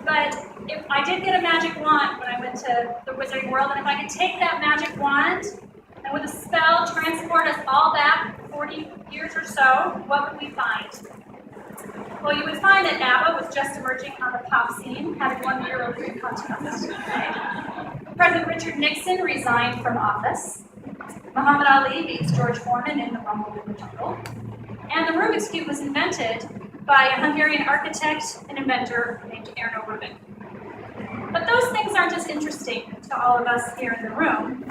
But if I did get a magic wand when I went to the Wizarding World, and if I could take that magic wand and with a spell transport us all back 40 years or so, what would we find? Well, you would find that ABBA was just emerging on the pop scene, having won the Eurovision contest. President Richard Nixon resigned from office. Muhammad Ali beats George Foreman in the Rumble in the Jungle. And the Rubik's Cube was invented by a Hungarian architect and inventor named Erno Rubik. But those things aren't just interesting to all of us here in the room.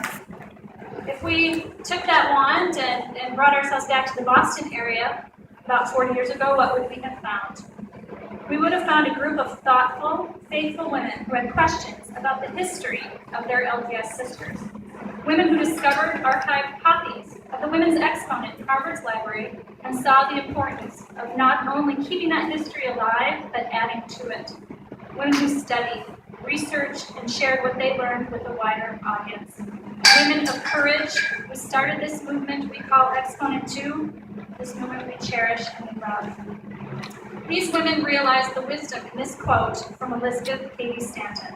If we took that wand and brought ourselves back to the Boston area about 40 years ago, what would we have found? We would have found a group of thoughtful, faithful women who had questions about the history of their LDS sisters. Women who discovered archived copies of the Women's Exponent in Harvard's library and saw the importance of not only keeping that history alive, but adding to it. Women who studied, researched, and shared what they learned with a wider audience. Women of courage who started this movement we call Exponent 2, this movement we cherish and we love. These women realized the wisdom in this quote from Elizabeth Cady Stanton.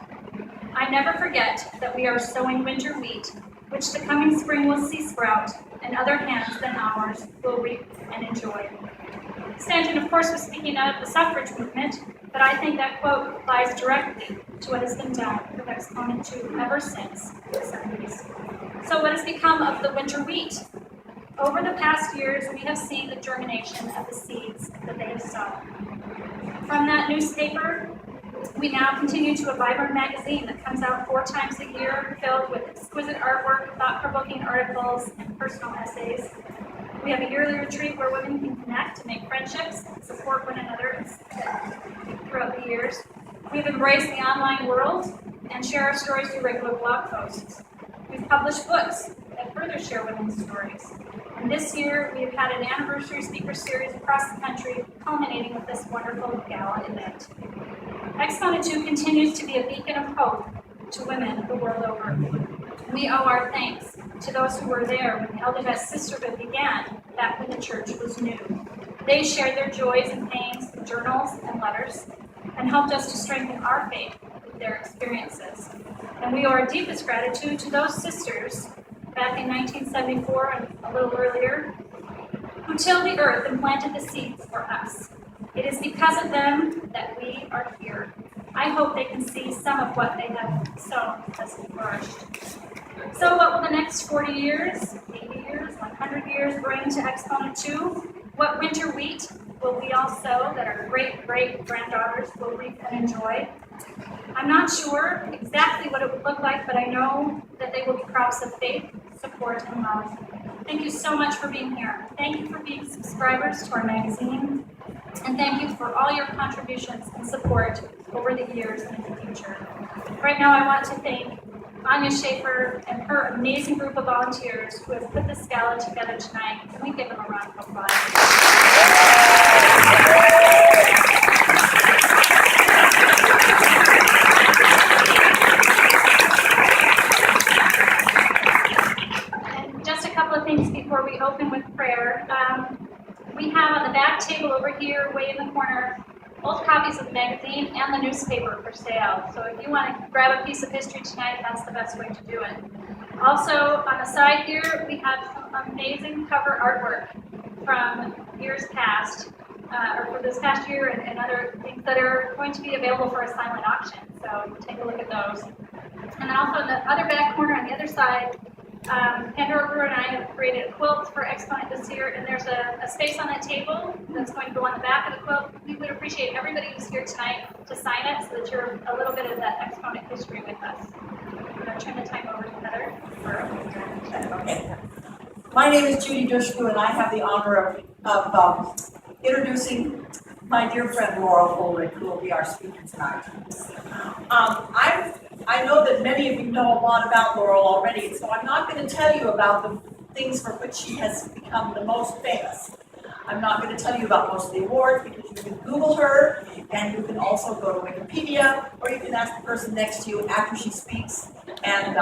I never forget that we are sowing winter wheat, which the coming spring will see sprout, and other hands than ours will reap and enjoy. Stanton, of course, was speaking of the suffrage movement, but I think that quote applies directly to what has been done with Exponent 2 ever since the 70s. So what has become of the winter wheat? Over the past years, we have seen the germination of the seeds that they have sown. From that newspaper, we now continue to a vibrant magazine that comes out 4 times a year, filled with exquisite artwork, thought-provoking articles, and personal essays. We have a yearly retreat where women can connect and make friendships, support one another throughout the years. We've embraced the online world and share our stories through regular blog posts. We've published books that further share women's stories. And this year, we have had an anniversary speaker series across the country, culminating with this wonderful Gala event. Exponent 2 continues to be a beacon of hope to women the world over. We owe our thanks to those who were there when the LDS sisterhood began, back when the church was new. They shared their joys and pains in journals and letters, and helped us to strengthen our faith with their experiences. And we owe our deepest gratitude to those sisters back in 1974 and a little earlier, who tilled the earth and planted the seeds for us. It is because of them that we are here. I hope they can see some of what they have sown as we flourished. So what will the next 40 years, 80 years, 100 years bring to Exponent 2? What winter wheat will we all sow that our great-great-granddaughters will reap and enjoy? I'm not sure exactly what it would look like, but I know that they will be crops of faith, support, and love. Thank you so much for being here. Thank you for being subscribers to our magazine. And thank you for all your contributions and support over the years and in the future. Right now, I want to thank Anya Schaefer and her amazing group of volunteers who have put this gala together tonight. Can we give them a round of applause? And just a couple of things before we open with prayer. We have on the back table over here, way in the corner, both copies of the magazine and the newspaper for sale. So if you want to grab a piece of history tonight, that's the best way to do it. Also, on the side here, we have some amazing cover artwork from years past, or for this past year and other things that are going to be available for a silent auction. So take a look at those. And then also in the other back corner on the other side, Pandora Brewer and I have created a quilt for Exponent this year, and there's a space on that table that's going to go on the back of the quilt. We would appreciate everybody who's here tonight to sign it so that you're a little bit of that Exponent history with us. I'm going to turn the time over to Heather for Okay. My name is Judy Dushku, and I have the honor of introducing my dear friend Laurel Ulrich, who will be our speaker tonight. I know that many of you know a lot about Laurel already, so I'm not going to tell you about the things for which she has become the most famous. I'm not going to tell you about most of the awards because you can Google her, and you can also go to Wikipedia, or you can ask the person next to you after she speaks, and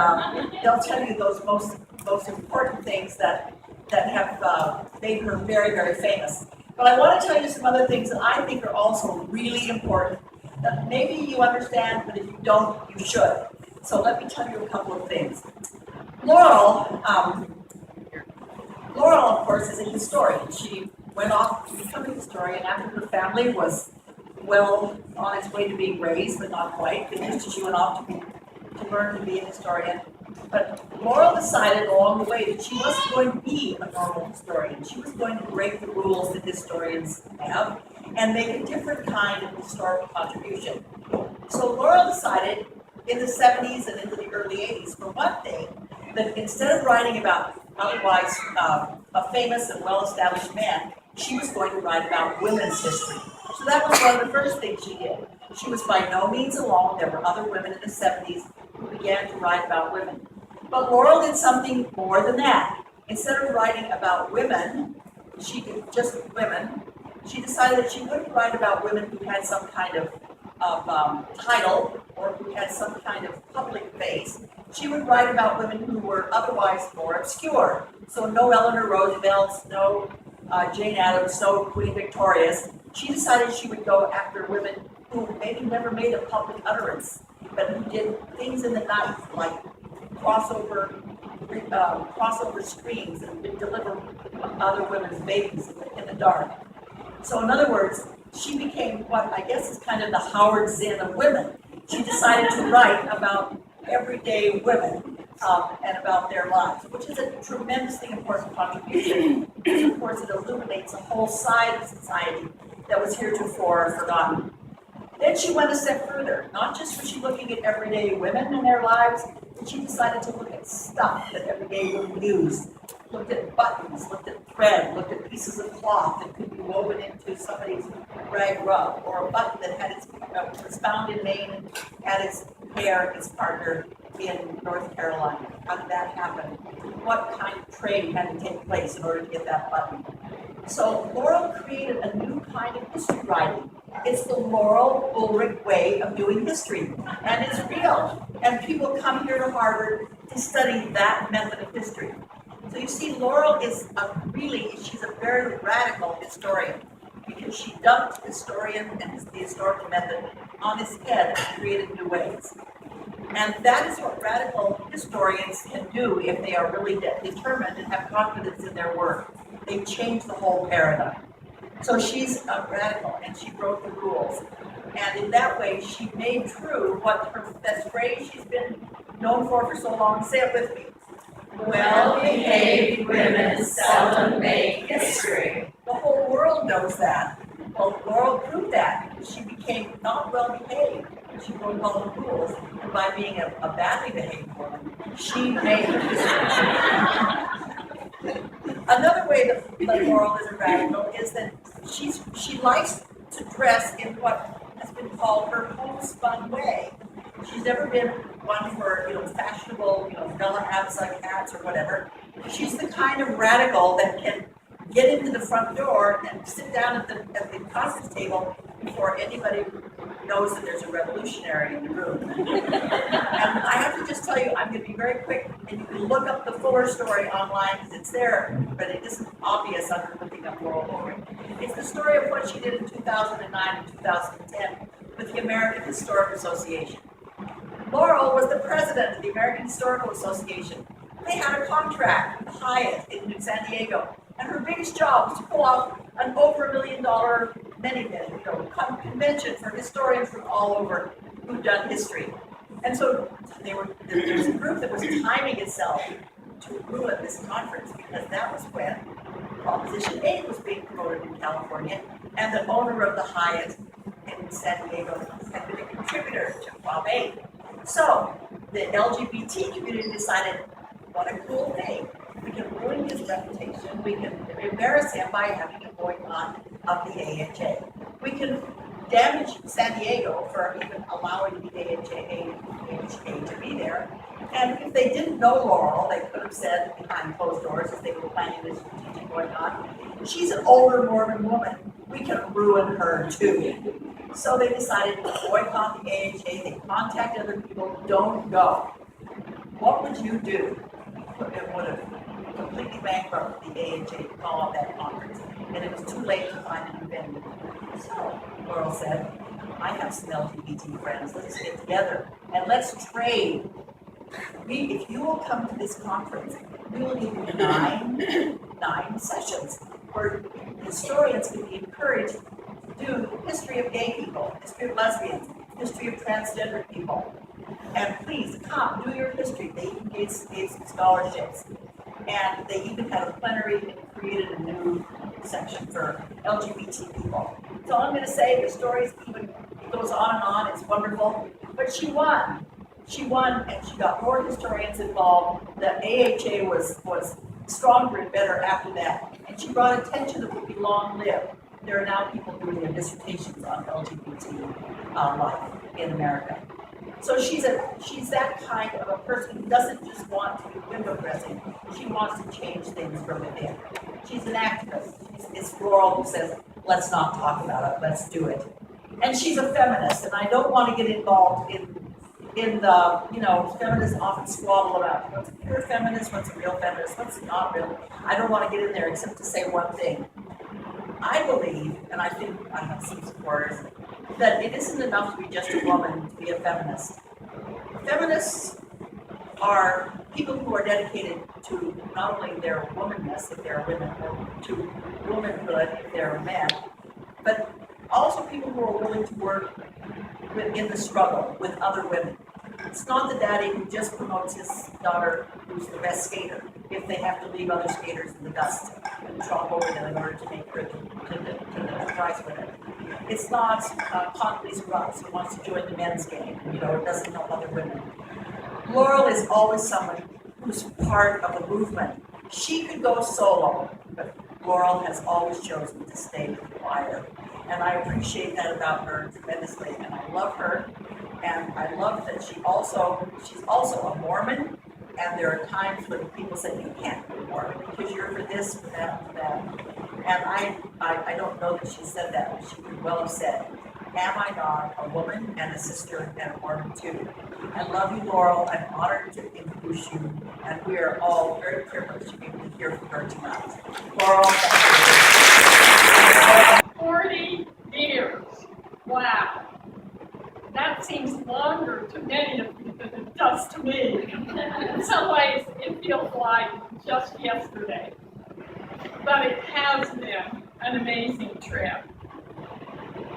they'll tell you those most important things that have made her very, very famous. But I want to tell you some other things that I think are also really important that maybe you understand, but if you don't, you should. So let me tell you a couple of things. Laurel, of course, is a historian. She went off to become a historian after her family was well on its way to being raised, but not quite. She went off to learn to be a historian. But Laurel decided along the way that she wasn't going to be a normal historian. She was going to break the rules that historians have and make a different kind of historical contribution. So Laurel decided in the 70s and into the early 80s, for one thing, that instead of writing about otherwise a famous and well-established man, she was going to write about women's history. So that was one of the first things she did. She was by no means alone. There were other women in the 70s who began to write about women. But Laurel did something more than that. Instead of writing about women, she decided that she wouldn't write about women who had some kind of title or who had some kind of public face. She would write about women who were otherwise more obscure. So no Eleanor Roosevelts, no Jane Addams, no Queen Victoria's. She decided she would go after women who maybe never made a public utterance, but who did things in the night, like crossover screams and would deliver other women's babies in the dark. So in other words, she became what I guess is kind of the Howard Zinn of women. She decided to write about everyday women and about their lives, which is a tremendously important contribution. Because of course, it illuminates a whole side of society that was heretofore forgotten. Then she went a step further. Not just was she looking at everyday women and their lives, but she decided to look at stuff that everyday women used. Looked at buttons, looked at thread, looked at pieces of cloth that could be woven into somebody's rag rug, or a button that had was found in Maine and had its pair, its partner in North Carolina. How did that happen? What kind of trade had to take place in order to get that button? So Laurel created a new kind of history writing. It's the Laurel Ulrich way of doing history, and it's real. And people come here to Harvard to study that method of history. So you see, Laurel is she's a very radical historian, because she dumped historian and the historical method on his head and created new ways. And that is what radical historians can do if they are really determined and have confidence in their work. They change the whole paradigm. So she's a radical, and she broke the rules. And in that way, she made true what that phrase she's been known for so long. Say it with me. Well-behaved women seldom make history. The whole world knows that. Well, Laurel proved that. She became not well-behaved. She broke all the rules. And by being a badly behaved woman, she made history. Another way that Laurel is a radical is that she likes to dress in what has been called her homespun way. She's never been one for fashionable Gala hats or whatever. She's the kind of radical that can get into the front door and sit down at the conference table before anybody knows that there's a revolutionary in the room. And I have to just tell you, I'm going to be very quick, and you can look up the fuller story online because it's there, but it isn't obvious under looking up Laurel Ulrich. It's the story of what she did in 2009 and 2010 with the American Historical Association. Laurel was the president of the American Historical Association. They had a contract with Hyatt in San Diego, and her biggest job was to pull off an over $1 million convention for historians from all over who've done history. And so there was a group that was timing itself to ruin this conference, because that was when Proposition 8 was being promoted in California, and the owner of the Hyatt in San Diego had been a contributor to Prop 8. So the LGBT community decided, what a cool thing. We can ruin his reputation. We can embarrass him by having a boycott of the AHA. We can damage San Diego for even allowing the AHA to be there. And if they didn't know Laurel, they could have said behind closed doors, as they were planning this strategic boycott, she's an older Mormon woman. We can ruin her too. So they decided to boycott the AHA. They contacted other people, don't go. What would you do? It would have completely bankrupted the AHA to call off that conference. And it was too late to find a new venue. So Laurel said, I have some LGBT friends. Let's get together and let's trade. If you will come to this conference, we will give you nine sessions where historians can be encouraged to do the history of gay people, history of lesbians, history of transgender people. And please come, do your history. They even gave some scholarships. And they even had a plenary and created a new section for LGBT people. So I'm going to say the story goes on and on. It's wonderful. But she won. She won, and she got more historians involved. The AHA was stronger and better after that. And she brought attention that would be long-lived. There are now people doing their dissertations on LGBT life in America. So she's that kind of a person who doesn't just want to do window dressing. She wants to change things from within. She's an activist. It's Laurel who says, let's not talk about it, let's do it. And she's a feminist, and I don't want to get involved in the, feminists often squabble about what's a pure feminist, what's a real feminist, what's not real. I don't want to get in there except to say one thing. I believe, and I think I have some supporters, that it isn't enough to be just a woman to be a feminist. Feminists are people who are dedicated to not only their womanness, if they're women, or to womanhood, if they're men, but also people who are willing to work in the struggle with other women. It's not the daddy who just promotes his daughter who's the best skater if they have to leave other skaters in the dust and tromp over them in order to make her to the prize winner. It's not Condoleezza Rice who wants to join the men's game, doesn't help other women. Laurel is always someone who's part of a movement. She could go solo, but Laurel has always chosen to stay with the choir. And I appreciate that about her tremendously, and I love her. And I love that she's also a Mormon, and there are times when people say, you can't be a Mormon because you're for this, for that, for that. And I don't know that she said that, but she could well have said, am I not a woman and a sister and a Mormon too? I love you, Laurel. I'm honored to introduce you, and we are all very privileged to be able to hear from her tonight. Laurel, thank you. 40 years. Wow. That seems longer to many of you than it does to me. In some ways, it feels like just yesterday. But it has been an amazing trip.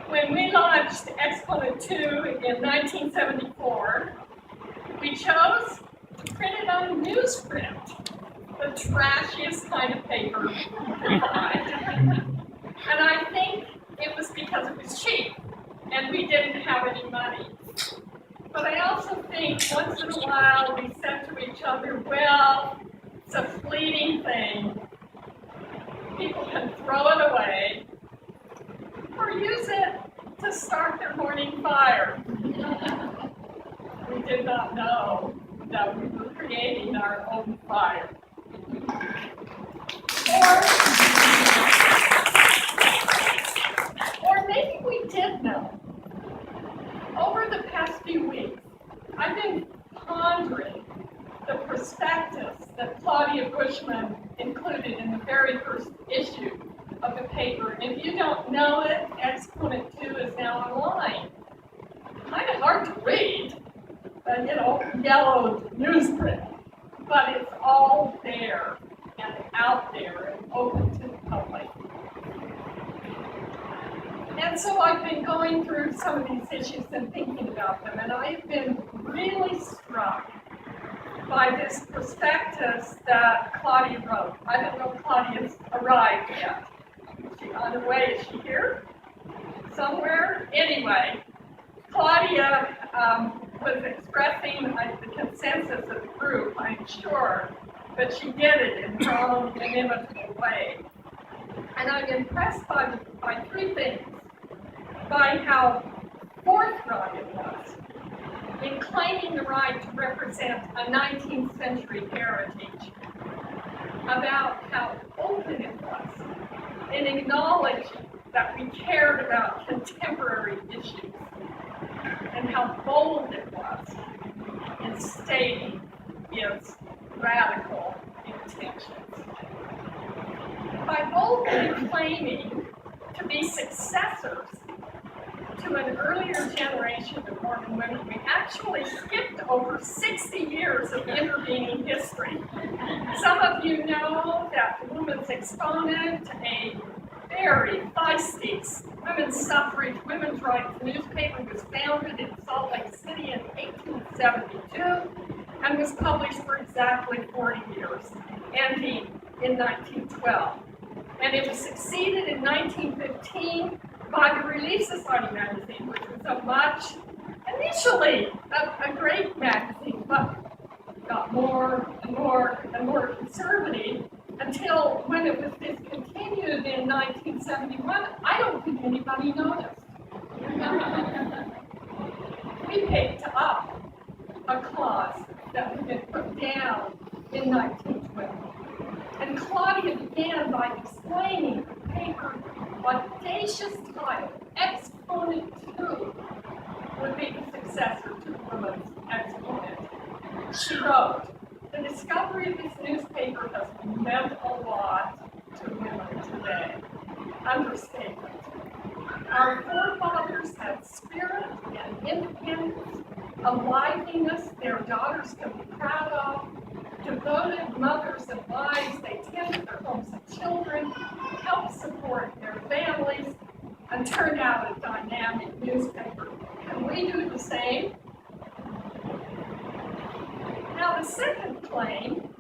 When we launched Exponent 2 in 1974, we chose to print it on newsprint, the trashiest kind of paper you could find. And I think it was because it was cheap and we didn't have any money. But I also think once in a while we said to each other, well, it's a fleeting thing. People can throw it away or use it to start their morning fire. We did not know that we were creating our own fire. Or maybe we did know. Over the past few weeks, I've been pondering the prospectus that Claudia Bushman included in the very first issue of the paper. And if you don't know it, Exponent 2 is now online. Kind of hard to read, yellow newsprint, but it's all there and out there and open to the public. And so I've been going through some of these issues and thinking about them, and I've been really struck by this prospectus that Claudia wrote. I don't know if Claudia's arrived yet. Is she on her way? Is she here? Somewhere? Anyway, Claudia was expressing the consensus of the group, I'm sure, but she did it in her own inimitable way. And I'm impressed by three things. By how forthright it was in claiming the right to represent a 19th century heritage, about how open it was in acknowledging that we cared about contemporary issues, and how bold it was in stating its radical intentions. By boldly claiming to be successors to an earlier generation of Mormon women. We actually skipped over 60 years of intervening history. Some of you know that the Women's Exponent, a very feisty women's suffrage, women's rights newspaper, was founded in Salt Lake City in 1872 and was published for exactly 40 years, ending in 1912. And it was succeeded in 1915 by the Relief Society magazine, which was initially a great magazine, but got more and more and more conservative until when it was discontinued in 1971. I don't think anybody noticed. We picked up a clause that had been put down in 1912. And Claudia began by explaining the paper's audacious title, Exponent 2, would be the successor to the Women's Exponent. She wrote, "The discovery of this newspaper has meant a lot to women today." Understatement. Our forefathers had spirit and independence, a liveliness their daughters can be proud of, devoted mothers and wives. They tended their homes and children, helped support their families, and turned out a dynamic newspaper. Can we do the same? Now, the second claim,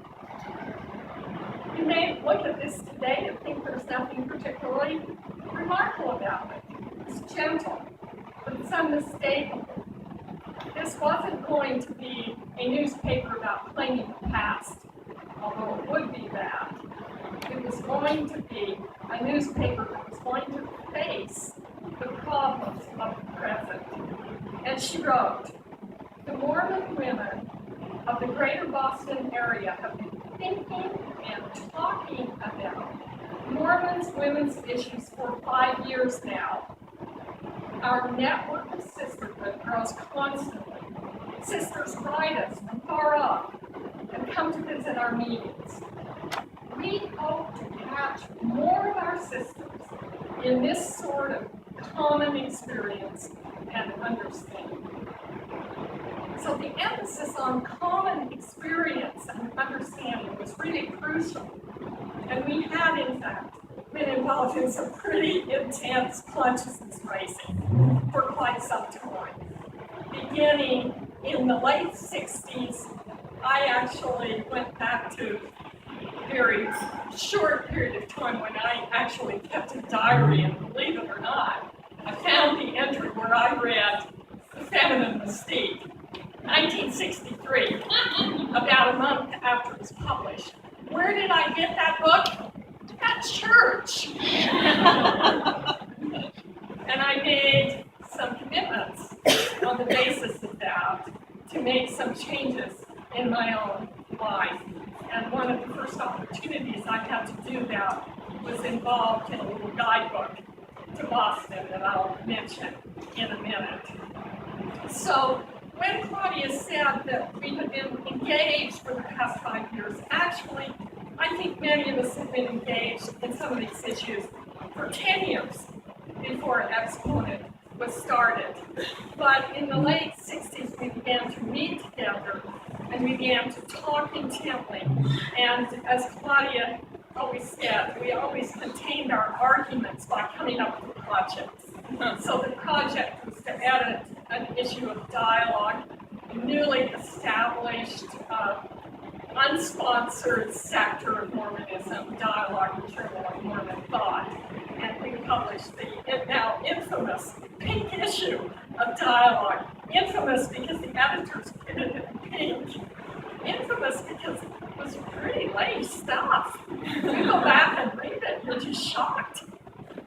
you may look at this today and think there's nothing particularly remarkable about it. It's gentle, but it's unmistakable. This wasn't going to be a newspaper about claiming the past, although it would be that. It was going to be a newspaper that was going to face the problems of the present. And she wrote, "The Mormon women of the greater Boston area have been thinking and talking about Mormons' women's issues for 5 years now. Our network of sisterhood grows constantly. Sisters write us from far off and come to visit our meetings. We hope to catch more of our sisters in this sort of common experience and understanding." So the emphasis on common experience and understanding was really crucial. And we had, in fact, been involved in some pretty intense consciousness raising for quite some time. Beginning in the late 60s, I actually went back to a very short period of time when I actually kept a diary, and believe it or not, I found the entry where I read The Feminine Mystique, 1963, about a month after it was published. Where did I get that book? At church. And I made some commitments on the basis of that to make some changes in my own life. And one of the first opportunities I had to do that was involved in a little guidebook to Boston that I'll mention in a minute. So when Claudia said that we had been engaged for the past 5 years, actually, I think many of us have been engaged in some of these issues for 10 years before Exponent was started. But in the late 60s, we began to meet together and began to talk intently. And as Claudia always said, we always contained our arguments by coming up with projects. So the project was to edit an issue of dialogue, a newly established, unsponsored sector of Mormonism, Dialogue and Journal of Mormon Thought. And we published the now infamous pink issue of Dialogue. Infamous because the editors printed it in pink. Infamous because it was pretty lame stuff. You go back and read it, you're just shocked.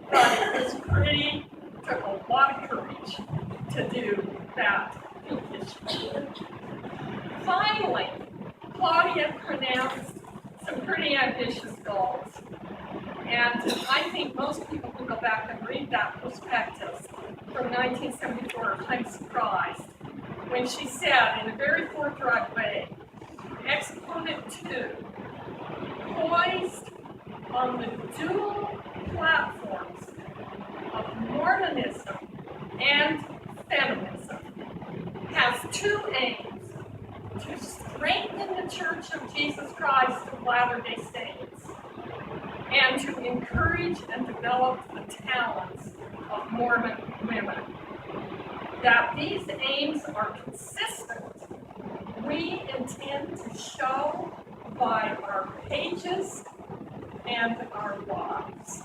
But it was pretty, took a lot of courage to do that pink issue. Finally, Claudia pronounced some pretty ambitious goals. And I think most people who go back and read that prospectus from 1974 are kind of surprised when she said, in a very forthright way, Exponent 2, poised on the dual platforms of Mormonism and of Latter-day Saints and to encourage and develop the talents of Mormon women. That these aims are consistent, we intend to show by our pages and our lives.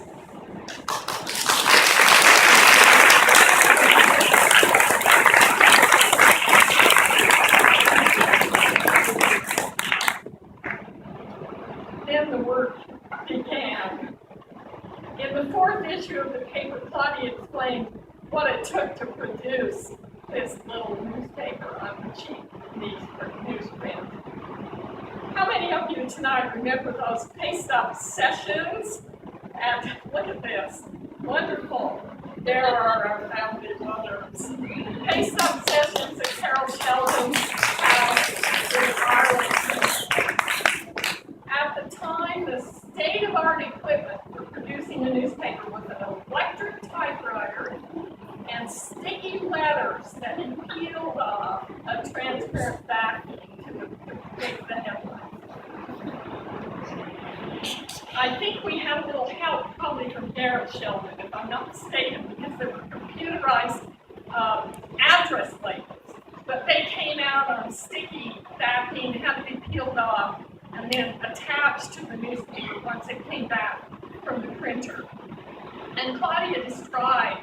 Then the work began. In the fourth issue of the paper, Claudia explained what it took to produce this little newspaper on the cheap newsprint. How many of you tonight remember those paste-up sessions? And look at this, wonderful. There are our founding mothers. Paste-up sessions at Carol Sheldon's house in Arlington. At the time, the state-of-art equipment for producing a newspaper was an electric typewriter and sticky letters that you peeled off a transparent backing to make the headline. I think we had a little help probably from Garrett Sheldon, if I'm not mistaken, because there were computerized address labels, but they came out on sticky backing, had to be peeled off, and then attached to the newspaper once it came back from the printer. And Claudia described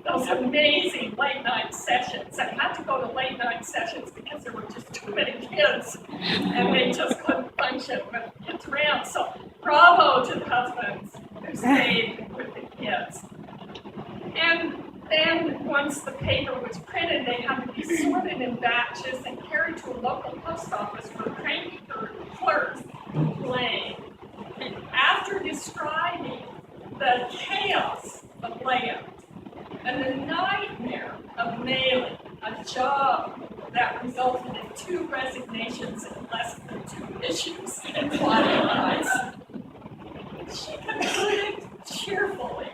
those amazing late night sessions. I had to go to late night sessions because there were just too many kids and they just couldn't function with kids around. So bravo to the husbands who stayed with the kids. And then once the paper was printed, they had to be sorted in batches and carried to a local post office for cranky clerks to claim. After describing the chaos of layout and the nightmare of mailing a job that resulted in 2 resignations in less than 2 issues in Claudia eyes, she concluded cheerfully,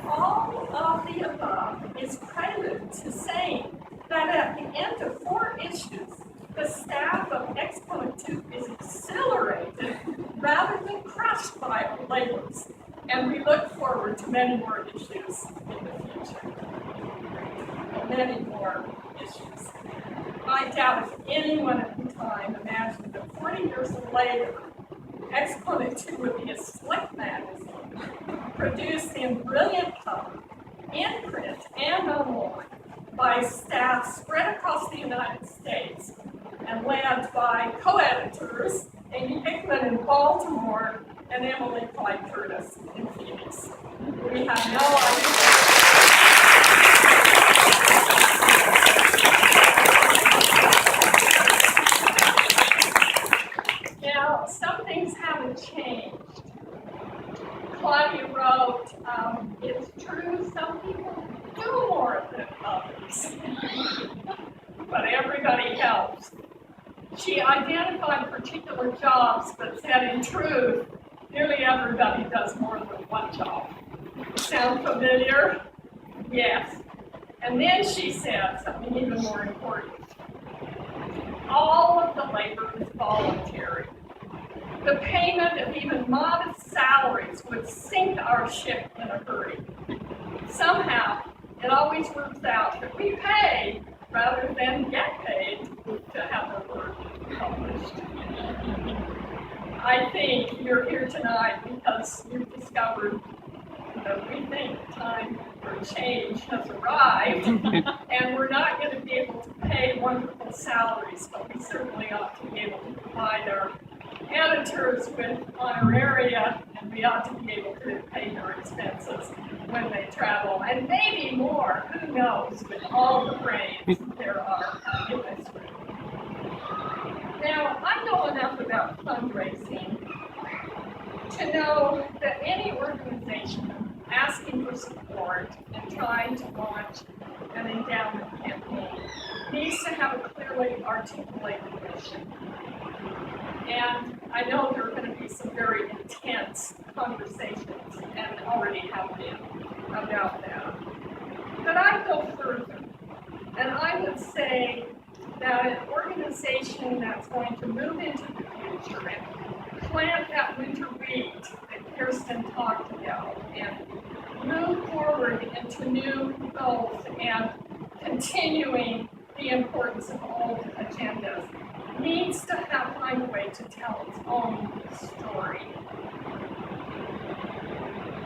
all of the above is prelude to saying that at the end of 4 issues, the staff of Exponent 2 is exhilarated rather than crushed by labors, and we look forward to many more issues in the future. Many more issues. I doubt if anyone at the time imagined that 40 years later, Exponent 2 would be a slick magazine, produced in brilliant color, in print and online, by staff spread across the United States, and led by co-editors Amy Hickman in Baltimore and Emily Clyde Curtis in Phoenix. We have no idea. Now, some things haven't changed. Claudia wrote, it's true, some people do more than others, but everybody helps. She identified particular jobs, but said in truth, nearly everybody does more than one job. Sound familiar? Yes. And then she said something even more important. All of the labor is voluntary. The payment of even modest salaries would sink our ship in a hurry. Somehow, it always works out that we pay rather than get paid to have the work published. I think you're here tonight because you've discovered that we think time for change has arrived, and we're not going to be able to pay wonderful salaries, but we certainly ought to be able to provide our editors with honoraria, and we ought to be able to pay their expenses when they travel, and maybe more, who knows, with all the brains there are in this room. Now, I know enough about fundraising to know that any organization asking for support and trying to launch an endowment campaign needs to have a clearly articulated mission. And I know there are going to be some very intense conversations, and already have been, about that. But I'd go further, and I would say that an organization that's going to move into the future and plant that winter wheat that Kirsten talked about and move forward into new goals and continuing the importance of old agendas needs to find a way to tell its own story.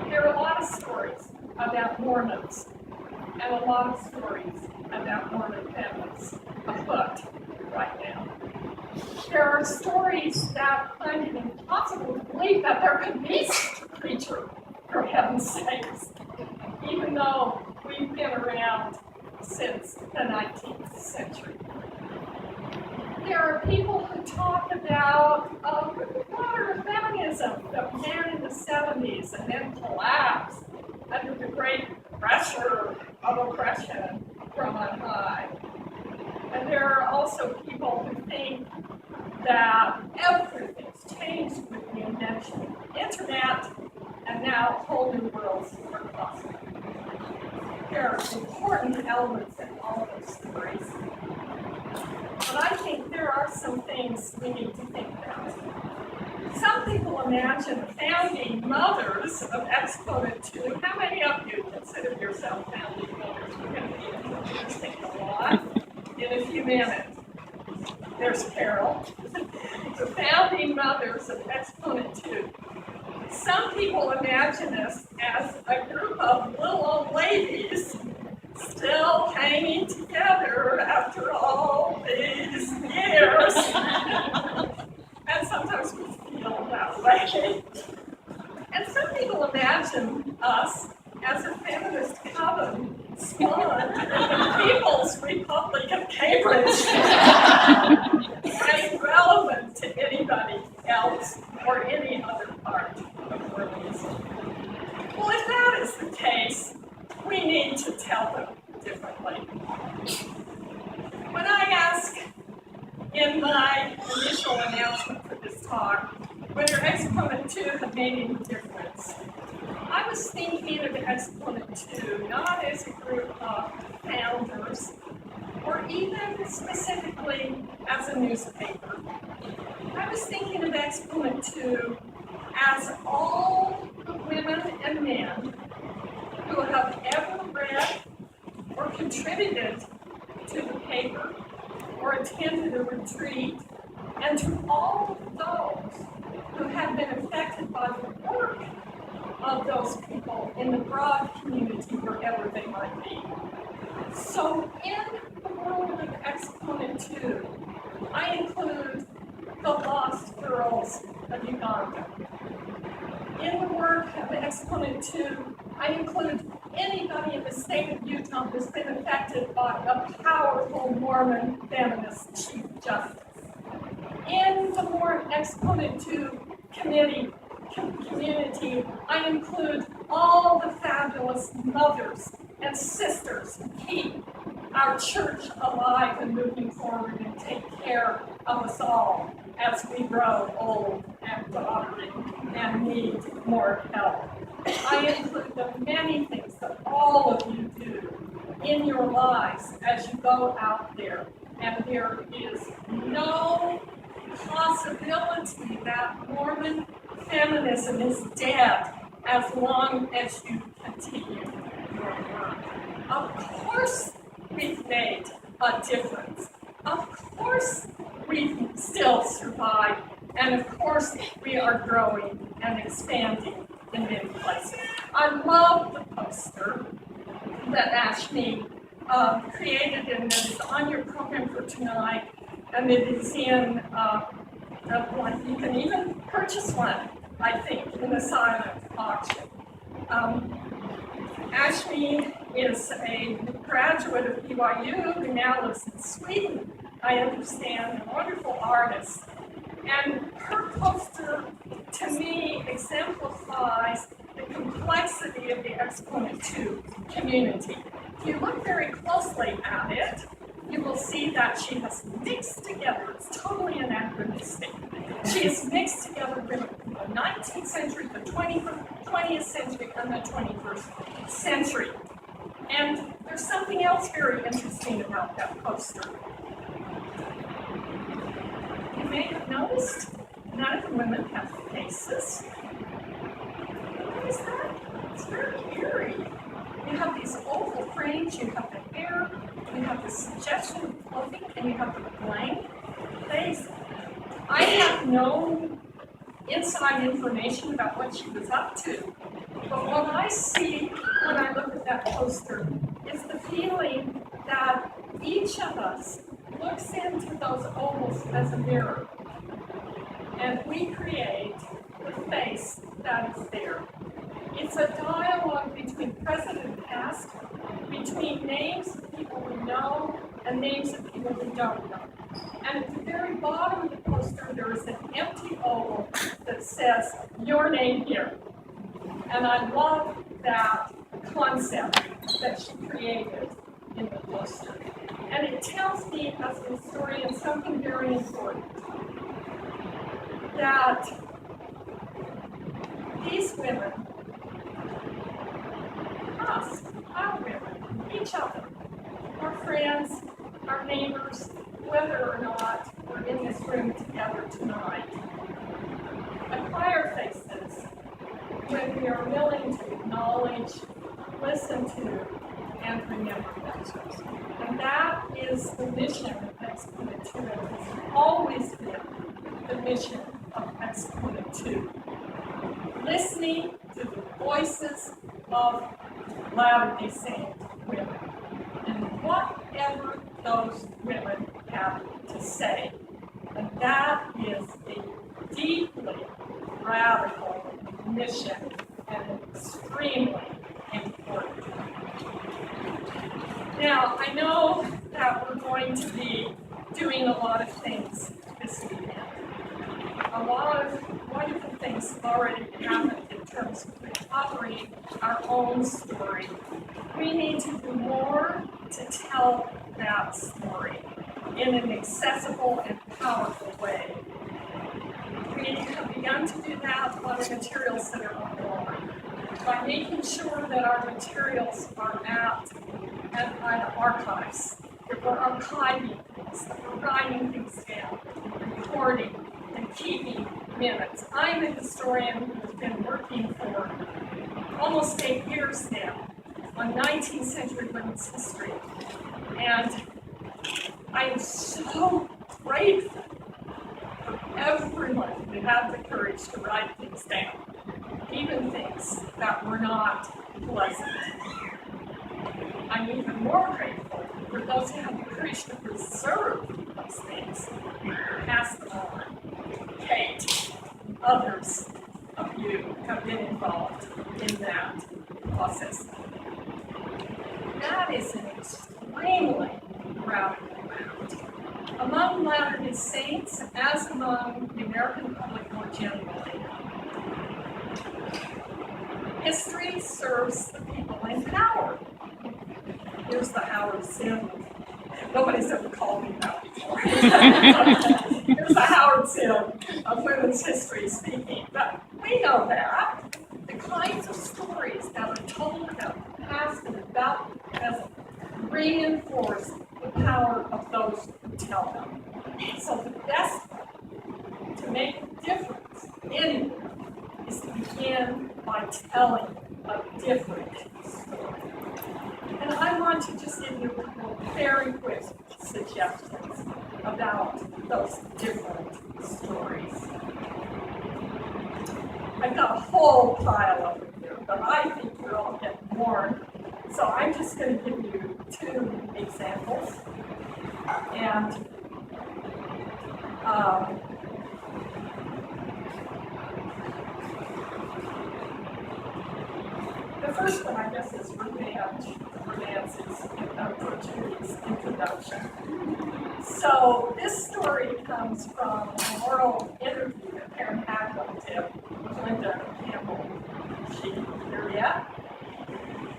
There are a lot of stories about Mormons and a lot of stories about Mormon families afoot right now. There are stories that find it impossible to believe that there could be such a creature, for heaven's sakes, even though we've been around since the 19th century. There are people who talk about broader feminism that began in the 70s and then collapsed under the great pressure of oppression from on high. And there are also people who think that everything's changed with the invention of the internet, and now whole new worlds are possible. There are important elements in all of those stories. But I think there are some things we need to think about. Some people imagine the founding mothers of Exponent 2. How many of you consider yourself founding mothers? We're going to be introducing a lot in a few minutes. There's Carol. The founding mothers of Exponent 2. Some people imagine us as a group of little old ladies still hanging together after all these years. And sometimes we feel that way. And some people imagine us as a feminist coven spawned in the People's Republic of Cambridge, and irrelevant to anybody else or any other part of Mormonism. Well, if that is the case, we need to tell them differently. When I ask in my initial announcement for this talk whether Exponent 2 had made any difference, I was thinking of Exponent 2 not as a group of founders or even specifically as a newspaper. I was thinking of Exponent 2 as all the women and men who have ever read or contributed to the paper or attended a retreat, and to all of those who have been affected by the work of those people in the broad community wherever they might be. So in the world of Exponent 2, I include the lost girls of Uganda. In the work of Exponent 2, I include anybody in the state of Utah who's been affected by a powerful Mormon feminist Chief Justice. In the Exponent 2 community, I include all the fabulous mothers and sisters who keep our church alive and moving forward and take care of us all as we grow old and doddering and need more help. I include the many things that all of you do in your lives as you go out there, and there is no possibility that Mormon feminism is dead as long as you continue your work. Of course we've made a difference. Of course we still survive. And of course we are growing and expanding in many places. I love the poster that Ashmi created, and it is on your program for tonight, and it is in one. You can even purchase one, I think, in the silent auction. Ashmi is a graduate of BYU who now lives in Sweden, I understand, a wonderful artist. And her poster, to me, exemplifies the complexity of the Exponent 2 community. If you look very closely at it, you will see that she has mixed together, it's totally anachronistic. She has mixed together women from the 19th century, the 20th century, and the 21st century. And there's something else very interesting about that poster. You may have noticed None of the women have faces. What is that? It's very eerie. You have these oval frames, you have the hair, you have the suggestion of clothing, and you have the blank face. I have no inside information about what she was up to. But what I see when I look at that poster is the feeling that each of us looks into those ovals as a mirror. And we create the face that is there. It's a dialogue between present and past, between names of people we know and names of people we don't know. And at the very bottom of the poster, there is an empty oval that says, your name here. And I love that concept that she created in the poster. And it tells me, as a historian, something very important. That these women, us, our women, each other, our friends, our neighbors, whether or not we're in this room together tonight, acquire faces when we are willing to acknowledge, listen to, and remember them. And that is the mission of Exponent 2. It has always been the mission of Exponent 2. Listening to the voices of Latter-day Saint women and whatever those women have to say. And that is a deeply radical mission and extremely important. Now, I know that we're going to be doing a lot of things this weekend. A lot of wonderful things have already happened in terms of recovering our own story. We need to do more to tell that story in an accessible and powerful way. We have begun to do that on the materials that are online by making sure that our materials are at archives, that we're archiving things, that we're writing things down, recording, and keeping minutes. I'm a historian who has been working for almost 8 years now on 19th century women's history. And I am so grateful for everyone who had the courage to write things down, even things that were not pleasant. I'm even more grateful for those who have the courage to preserve those things, pass them on. Kate, others of you have been involved in that process. That is an extremely radical act. Among Latter-day Saints, as among the American public more generally, history serves the people in power. Here's the Howard Sim. Nobody's ever called me that before. Here's the Howard Sim of women's history speaking. But we know that. The kinds of stories that are told about the past and about the present reinforce the power of those who tell them. So the best way to make a difference anywhere is to begin by telling a different story. And I want to just give you a couple of very quick suggestions about those different stories. I've got a whole pile of them here, but I think you're all getting bored. So I'm just going to give you 2 examples. And the first one, I guess, is Romance is Portuguese introduction. So this story comes from an oral interview that Karen Hackle did with Linda Campbell. Is she here yet?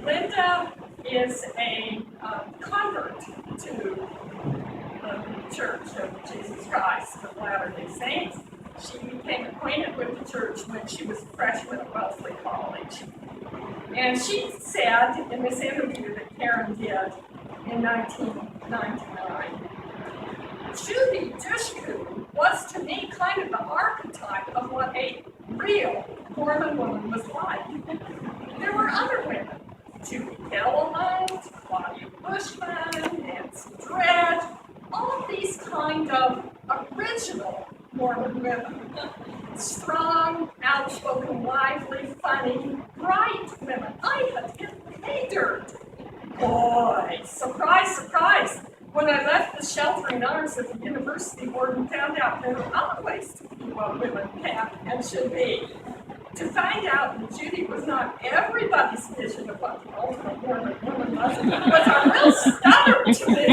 Linda is a convert to the Church of Jesus Christ of Latter-day Saints. She became acquainted with the church when she was a freshman at Wellesley College. And she said in this interview that Karen did in 1999, Judy Dushku was to me kind of the archetype of what a real Mormon woman was like. There were other women, Judy Gala, Claudia Bushman, Nancy Dredge, all of these kind of original Mormon women. Strong, outspoken, lively, funny, bright women. I had been catered. Boy, surprise, surprise. When I left the sheltering arms of the university board and found out there were other ways to be what women can and should be, to find out that Judy was not everybody's vision of what the ultimate Mormon woman was a real stunner to me.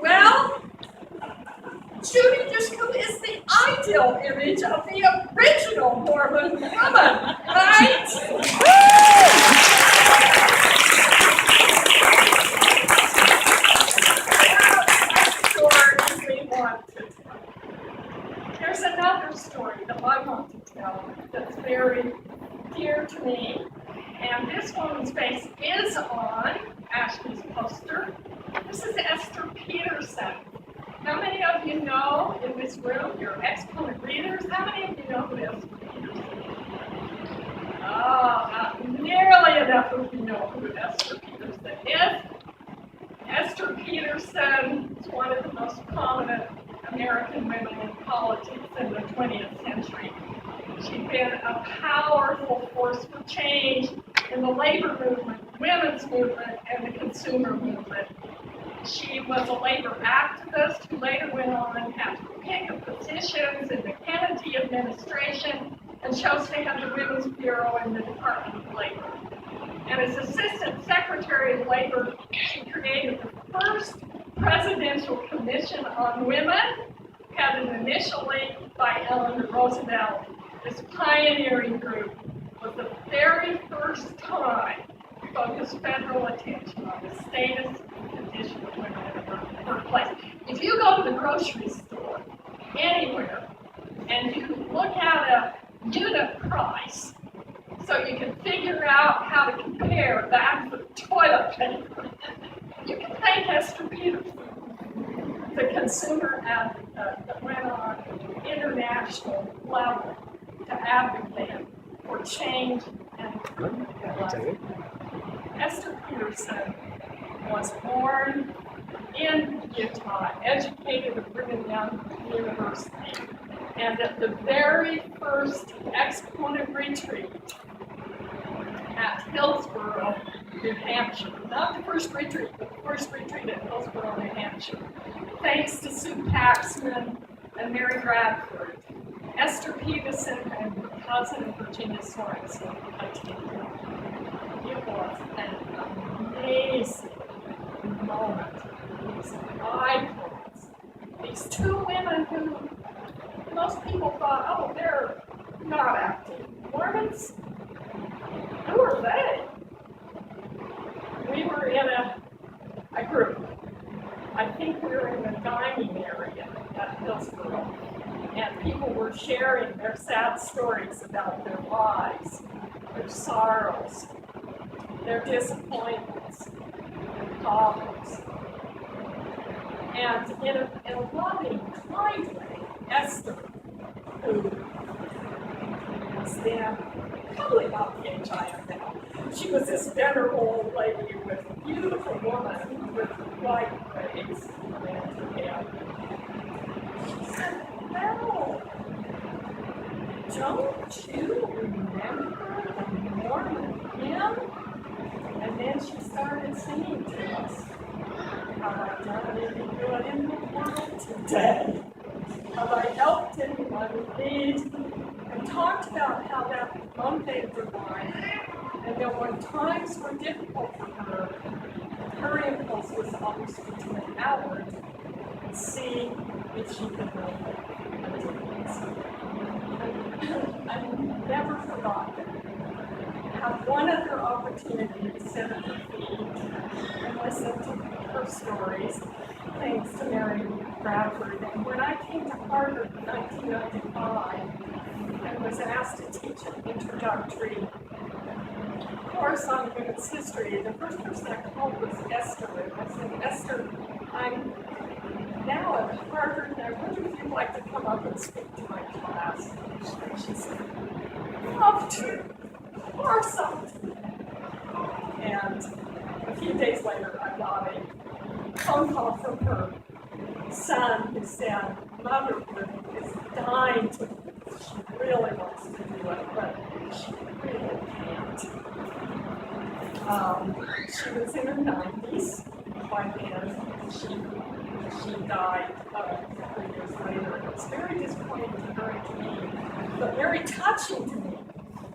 Well, Judy Driscoll is the ideal image of the original Mormon woman, right? There's another story that I want to tell that's very dear to me, and this woman's face is on Ashley's poster. This is Esther Peterson. How many of you know in this room, you're Exponent readers, how many of you know who Esther Peterson is? Oh, not nearly enough of you know who Esther Peterson is. Esther Peterson is one of the most prominent American women in politics in the 20th century. She's been a powerful force for change in the labor movement, women's movement, and the consumer movement. She was a labor activist who later went on and had to pick up positions in the Kennedy administration and chose to head the Women's Bureau in the Department of Labor. And as Assistant Secretary of Labor, she created the first presidential commission on women, headed initially by Eleanor Roosevelt. This pioneering group was the very first time to focus federal attention on the status and condition of women in the workplace. If you go to the grocery store anywhere and you look at a unit price, so you can figure out how to compare bags of toilet paper, you can thank Esther Peterson, the consumer advocate that went on an international level to advocate for change and improvement in life. Esther Peterson was born in Utah, educated at Brigham Young University, and at the very first Exponent retreat at Hillsborough, New Hampshire. Not the first retreat, but the first retreat at Hillsborough, New Hampshire. Thanks to Sue Paxman and Mary Bradford, Esther Peterson and her cousin Virginia Sorensen attended. It was an amazing moment. These icons, these two women who most people thought, oh, they're not active Mormons. Who are they? We were in a group. I think we were in the dining area at Hillsborough, and people were sharing their sad stories about their lives, their sorrows, their disappointments, their problems. And in a loving, kind way, Esther, who was then probably about the age I am now, she was this venerable old lady with a beautiful woman with white braids around her head. She said, "Well, don't you remember the Mormon hymn?" And then she started singing to us. Have I done any good in the world today? Have I helped anyone in need? And talked about how that motivated her life, and that when times were difficult for her impulse was always to turn outward and see if she could make a difference. And I've never forgotten how one of her opportunities to sit at her feet and listen to her stories, thanks to Mary Bradford. And when I came to Harvard in 1995, and was asked to teach an introductory course on women's history, the first person I called was Esther. And I said, Esther, I'm now at Harvard, I wonder if you'd like to come up and speak to my class. And she said, love to, or something. And a few days later, I got a phone call from her son who said, motherhood is dying to, she really wants to do it, but she really can't. She was in her 90s by then. She died 3 years later. It was very disappointing to her and to me, but very touching to me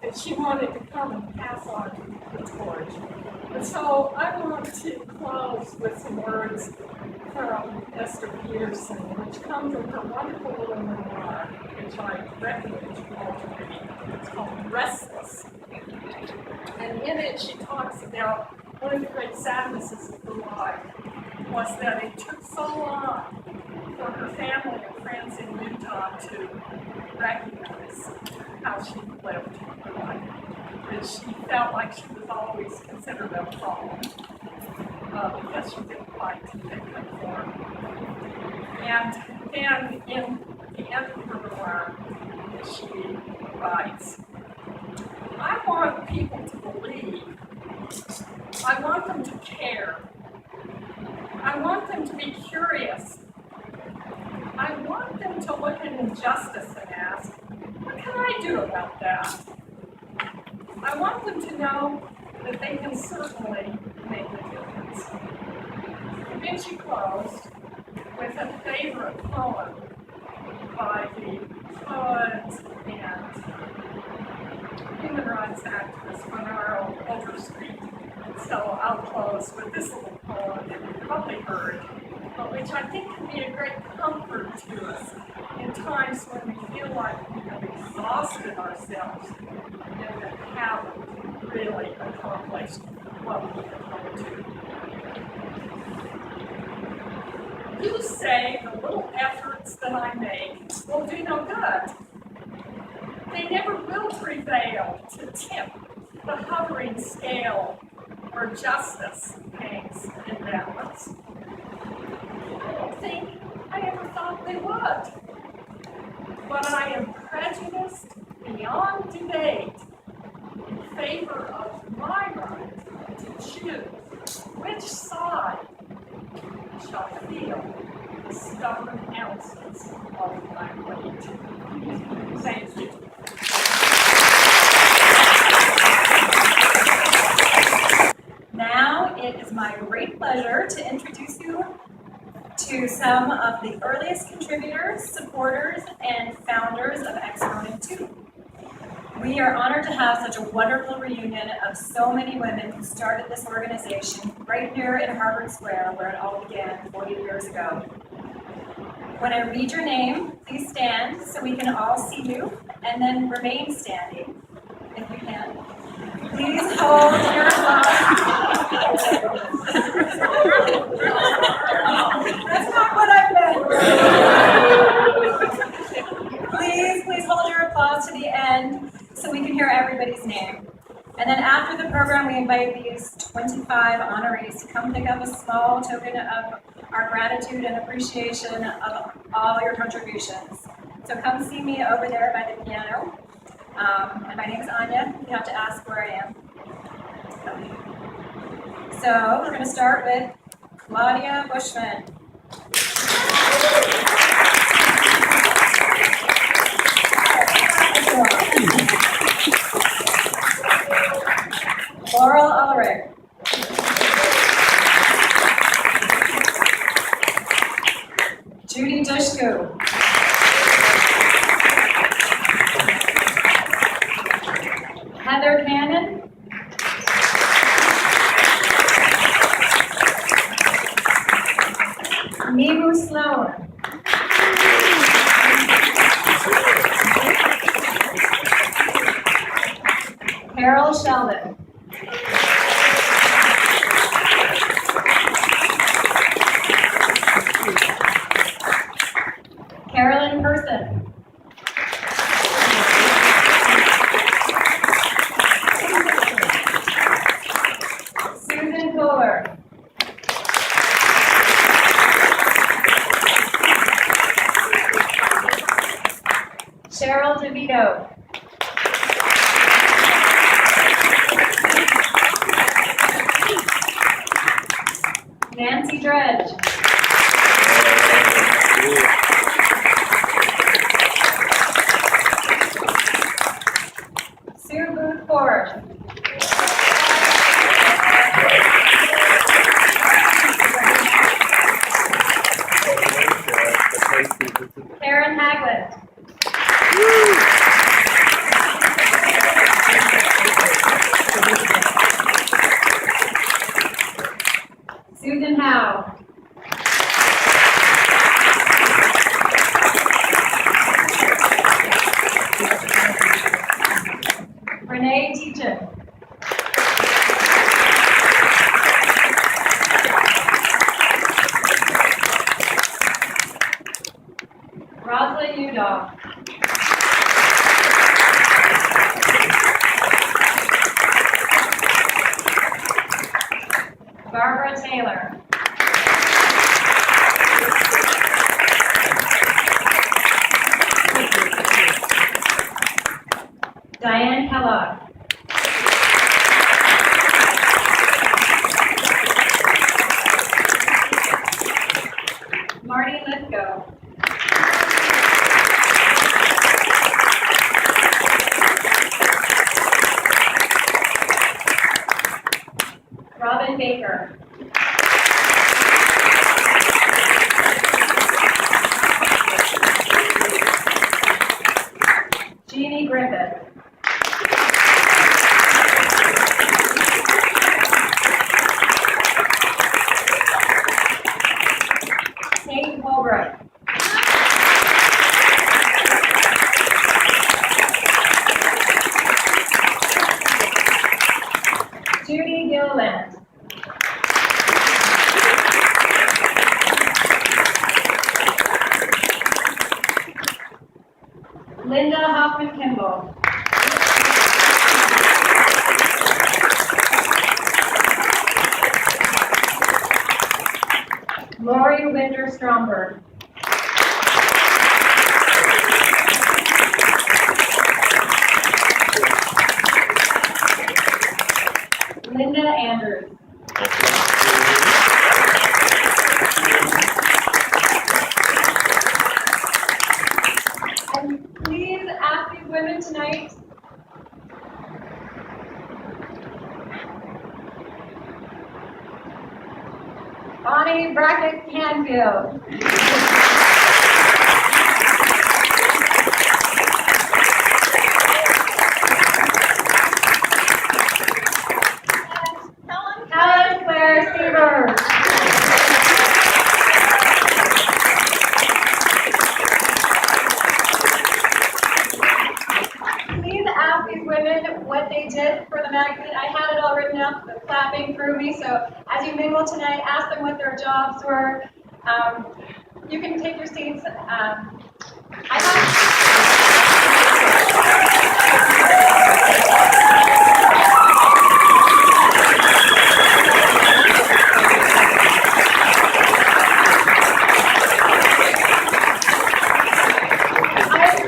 that she wanted to come and pass on the torch. And so I want to close with some words from Esther Peterson, which come from her wonderful little memoir, which I recommend you all to read. It's called Restless. And in it, she talks about one of the great sadnesses of her life was that it took so long for her family and friends in Utah to recognize how she lived her life. That she felt like she was always considered a problem because she didn't fight to conform. And then in the end of her memoir, she writes, I want people to believe. I want them to care. I want them to be curious. I want them to look at injustice and ask, what can I do about that? I want them to know that they can certainly make a difference. And then she closed with a favorite poem by the poet and human rights activist Bernardo Overstreet. So I'll close with this little poem that you've probably heard, but which I think can be a great comfort to us in times when we feel like we have exhausted ourselves and that haven't really accomplished what we have hoped to. You say the little efforts that I make will do no good. They never will prevail to tip the hovering scale where justice hangs in balance. I don't think I ever thought they would. But I am prejudiced beyond debate in favor of my right to choose which side shall feel the stubborn ounces of my weight. Thank you. Now it is my great pleasure to introduce you to some of the earliest contributors, supporters, and founders of Exponent 2. We are honored to have such a wonderful reunion of so many women who started this organization right here in Harvard Square, where it all began 40 years ago. When I read your name, please stand so we can all see you, and then remain standing, if you can. Please hold your applause. That's not what I meant. Please hold your applause to the end so we can hear everybody's name. And then after the program, we invite these 25 honorees to come pick up a small token of our gratitude and appreciation of all your contributions. So come see me over there by the piano. And my name is Anya. You have to ask where I am. So we're going to start with Claudia Bushman. Laurel Ulrich. Judy Dushku. Heather Cannon. Mimu Sloan. Carol Sheldon. Carolyn Person. Susan Kohler. DeVito. Nancy Dredge. Sue Booth Forrest. Karen Hagland. Susan Howe. Renee Teachin. Rosalind Udall. Barbara Taylor. Diane Kellogg. Marty Lithgow. Robin Baker. Jeannie Griffith. Kate Holbrook. Judy Gilliland. Linda Hoffman Kimball. Lori Winder Stromberg. Linda Andrews. And please ask these women tonight. Bonnie Brackett Canfield. Helen Claire Sievers. Please ask these women what they did for the magazine. I had it all written up, the clapping through me, so as you mingle tonight, ask them what their jobs were. You can take your seats.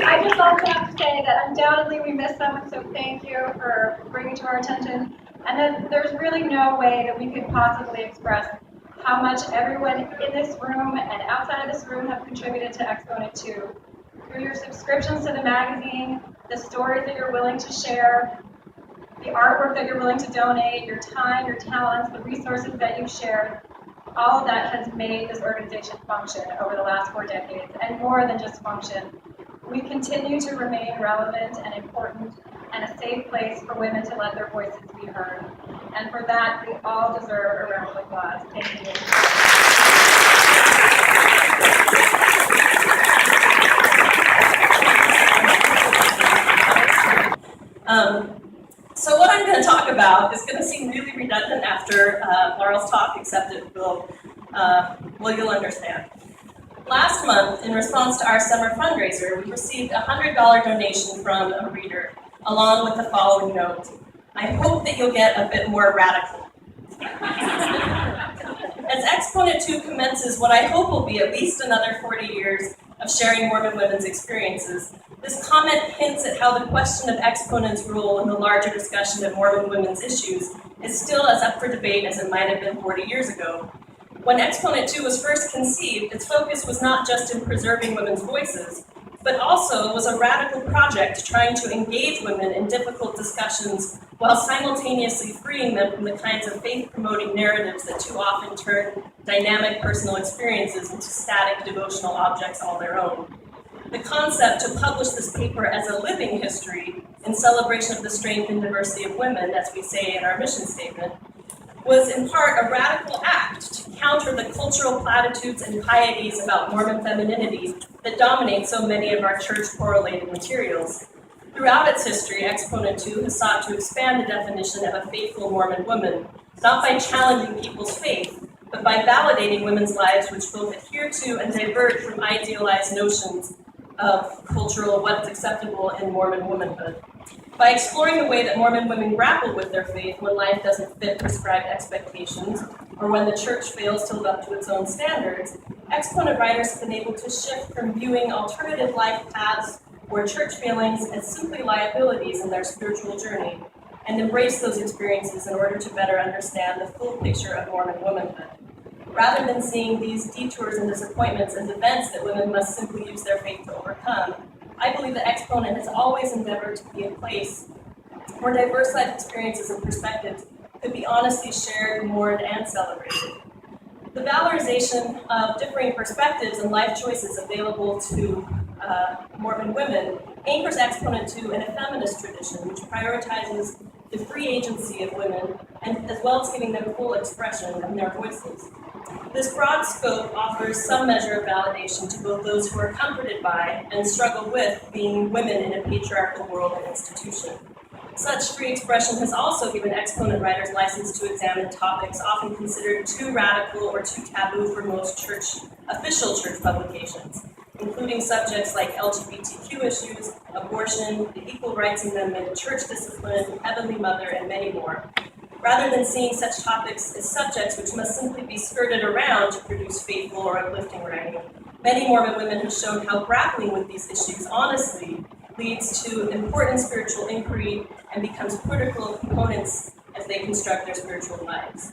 I just also have to say that undoubtedly we miss them, so thank you for bringing to our attention. And then there's really no way that we could possibly express how much everyone in this room and outside of this room have contributed to Exponent 2. Through your subscriptions to the magazine, the stories that you're willing to share, the artwork that you're willing to donate, your time, your talents, the resources that you've shared, all of that has made this organization function over the last 4 decades, and more than just function. We continue to remain relevant and important and a safe place for women to let their voices be heard. And for that, we all deserve a round of applause. Thank you. So what I'm going to talk about is going to seem really redundant after Laurel's talk, except it will, you'll understand. Last month, in response to our summer fundraiser, we received a $100 donation from a reader, along with the following note: I hope that you'll get a bit more radical. As Exponent 2 commences what I hope will be at least another 40 years of sharing Mormon women's experiences, This comment hints at how the question of Exponent's role in the larger discussion of Mormon women's issues is still as up for debate as it might have been 40 years ago. When Exponent 2 was first conceived, its focus was not just in preserving women's voices, but also was a radical project trying to engage women in difficult discussions while simultaneously freeing them from the kinds of faith-promoting narratives that too often turn dynamic personal experiences into static devotional objects all their own. The concept to publish this paper as a living history in celebration of the strength and diversity of women, as we say in our mission statement, was in part a radical act to counter the cultural platitudes and pieties about Mormon femininity that dominate so many of our church-correlated materials. Throughout its history, Exponent 2 has sought to expand the definition of a faithful Mormon woman, not by challenging people's faith, but by validating women's lives which both adhere to and divert from idealized notions of cultural what is acceptable in Mormon womanhood. By exploring the way that Mormon women grapple with their faith when life doesn't fit prescribed expectations, or when the church fails to live up to its own standards, Exponent writers have been able to shift from viewing alternative life paths or church failings as simply liabilities in their spiritual journey, and embrace those experiences in order to better understand the full picture of Mormon womanhood. Rather than seeing these detours and disappointments as events that women must simply use their faith to overcome, I believe that Exponent has always endeavored to be a place where diverse life experiences and perspectives could be honestly shared, mourned, and celebrated. The valorization of differing perspectives and life choices available to Mormon women anchors Exponent 2 in a feminist tradition which prioritizes the free agency of women, and as well as giving them full expression in their voices. This broad scope offers some measure of validation to both those who are comforted by and struggle with being women in a patriarchal world and institution. Such free expression has also given Exponent writers license to examine topics often considered too radical or too taboo for most official church publications, including subjects like LGBTQ issues, abortion, the Equal Rights Amendment, church discipline, Heavenly Mother, and many more. Rather than seeing such topics as subjects which must simply be skirted around to produce faithful or uplifting writing, many Mormon women have shown how grappling with these issues honestly leads to important spiritual inquiry and becomes critical components as they construct their spiritual lives.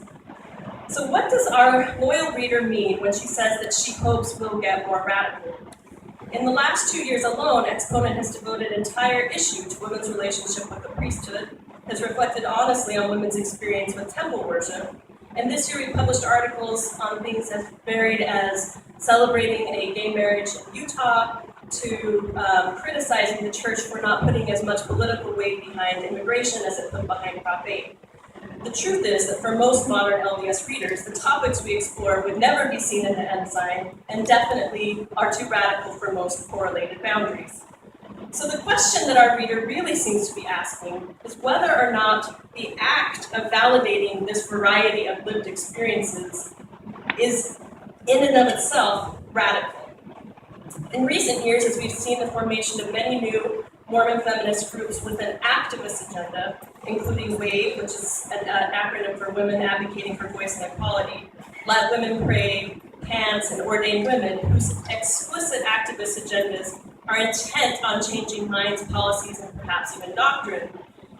So what does our loyal reader mean when she says that she hopes we'll get more radical? In the last 2 years alone, Exponent has devoted an entire issue to women's relationship with the priesthood, has reflected honestly on women's experience with temple worship, and this year we published articles on things as varied as celebrating a gay marriage in Utah to criticizing the church for not putting as much political weight behind immigration as it put behind Prop 8. The truth is that for most modern LDS readers, the topics we explore would never be seen in the ensign and definitely are too radical for most correlated boundaries. So the question that our reader really seems to be asking is whether or not the act of validating this variety of lived experiences is in and of itself radical. In recent years, as we've seen the formation of many new Mormon feminist groups with an activist agenda, including WAVE, which is an acronym for Women Advocating for Voice and Equality, Let Women Pray, PANTS, and Ordained Women, whose explicit activist agendas are intent on changing minds, policies, and perhaps even doctrine,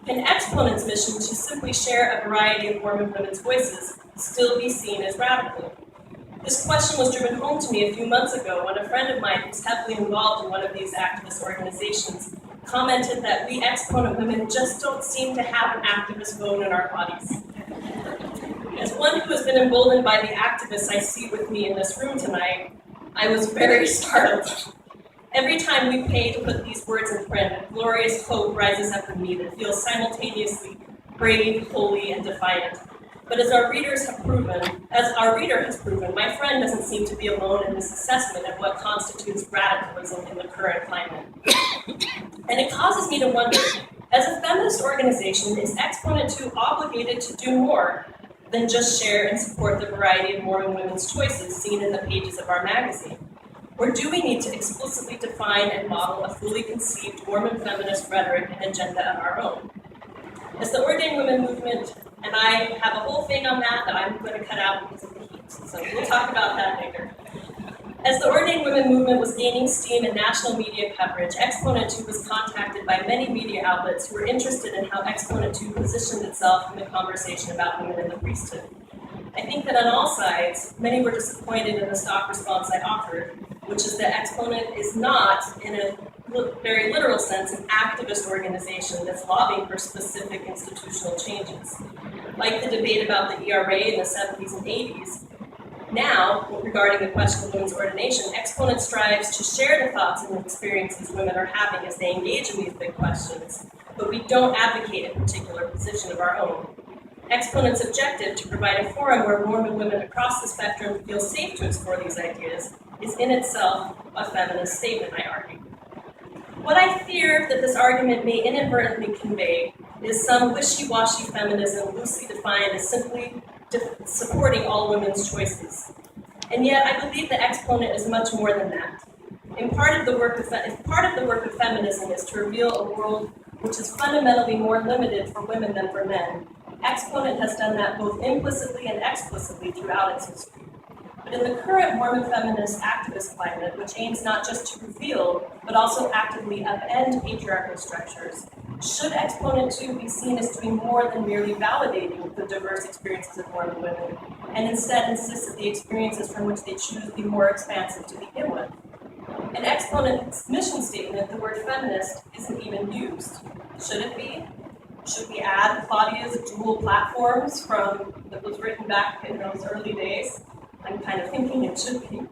can Exponent's mission to simply share a variety of Mormon women's voices still be seen as radical? This question was driven home to me a few months ago when a friend of mine who's heavily involved in one of these activist organizations commented that we Exponent women just don't seem to have an activist bone in our bodies. As one who has been emboldened by the activists I see with me in this room tonight, I was very startled. Every time we pay to put these words in print, a glorious hope rises up in me that feels simultaneously brave, holy, and defiant. But as our reader has proven, my friend doesn't seem to be alone in this assessment of what constitutes radicalism in the current climate. And it causes me to wonder, as a feminist organization, is Exponent 2 obligated to do more than just share and support the variety of Mormon women's choices seen in the pages of our magazine? Or do we need to explicitly define and model a fully conceived Mormon feminist rhetoric and agenda of our own? As the Ordained Women movement, and I have a whole thing on that I'm going to cut out because of the heat, so we'll talk about that later. As the Ordained Women movement was gaining steam in national media coverage, Exponent 2 was contacted by many media outlets who were interested in how Exponent 2 positioned itself in the conversation about women in the priesthood. I think that on all sides, many were disappointed in the stock response I offered, which is that Exponent is not, in a very literal sense, an activist organization that's lobbying for specific institutional changes. Like the debate about the ERA in the 70s and 80s, now, regarding the question of women's ordination, Exponent strives to share the thoughts and experiences women are having as they engage in these big questions, but we don't advocate a particular position of our own. Exponent's objective to provide a forum where Mormon women across the spectrum feel safe to explore these ideas is in itself a feminist statement, I argue. What I fear that this argument may inadvertently convey is some wishy-washy feminism loosely defined as simply supporting all women's choices. And yet, I believe that Exponent is much more than that. If part of the work of feminism is to reveal a world which is fundamentally more limited for women than for men, Exponent has done that both implicitly and explicitly throughout its history. But in the current Mormon feminist activist climate, which aims not just to reveal, but also actively upend patriarchal structures, should Exponent 2 be seen as doing more than merely validating the diverse experiences of Mormon women, and instead insist that the experiences from which they choose be more expansive to begin with? In Exponent's mission statement, the word feminist isn't even used. Should it be? Should we add Claudia's dual platforms that was written back in those early days? I'm kind of thinking it should be.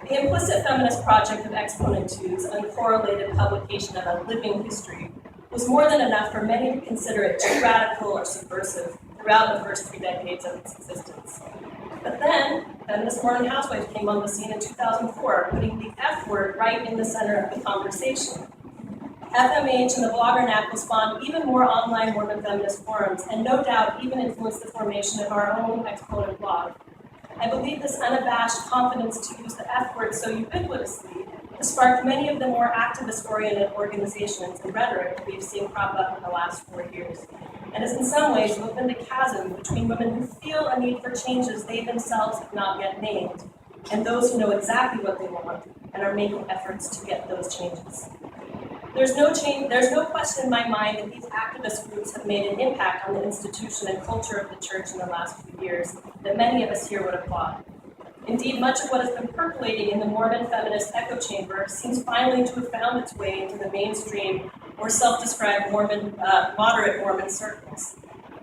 The implicit feminist project of Exponent 2's uncorrelated publication of a living history was more than enough for many to consider it too radical or subversive throughout the first 3 decades of its existence. But then, feminist Mormon housewives came on the scene in 2004, putting the F word right in the center of the conversation. FMH and the blogger knack spawned even more online Mormon feminist forums, and no doubt even influenced the formation of our own Exponent blog. I believe this unabashed confidence to use the F word so ubiquitously has sparked many of the more activist-oriented organizations and rhetoric we've seen crop up in the last 4 years, and has in some ways opened a chasm between women who feel a need for changes they themselves have not yet named, and those who know exactly what they want and are making efforts to get those changes. There's no question in my mind that these activist groups have made an impact on the institution and culture of the church in the last few years that many of us here would applaud. Indeed, much of what has been percolating in the Mormon feminist echo chamber seems finally to have found its way into the mainstream or self-described moderate Mormon circles.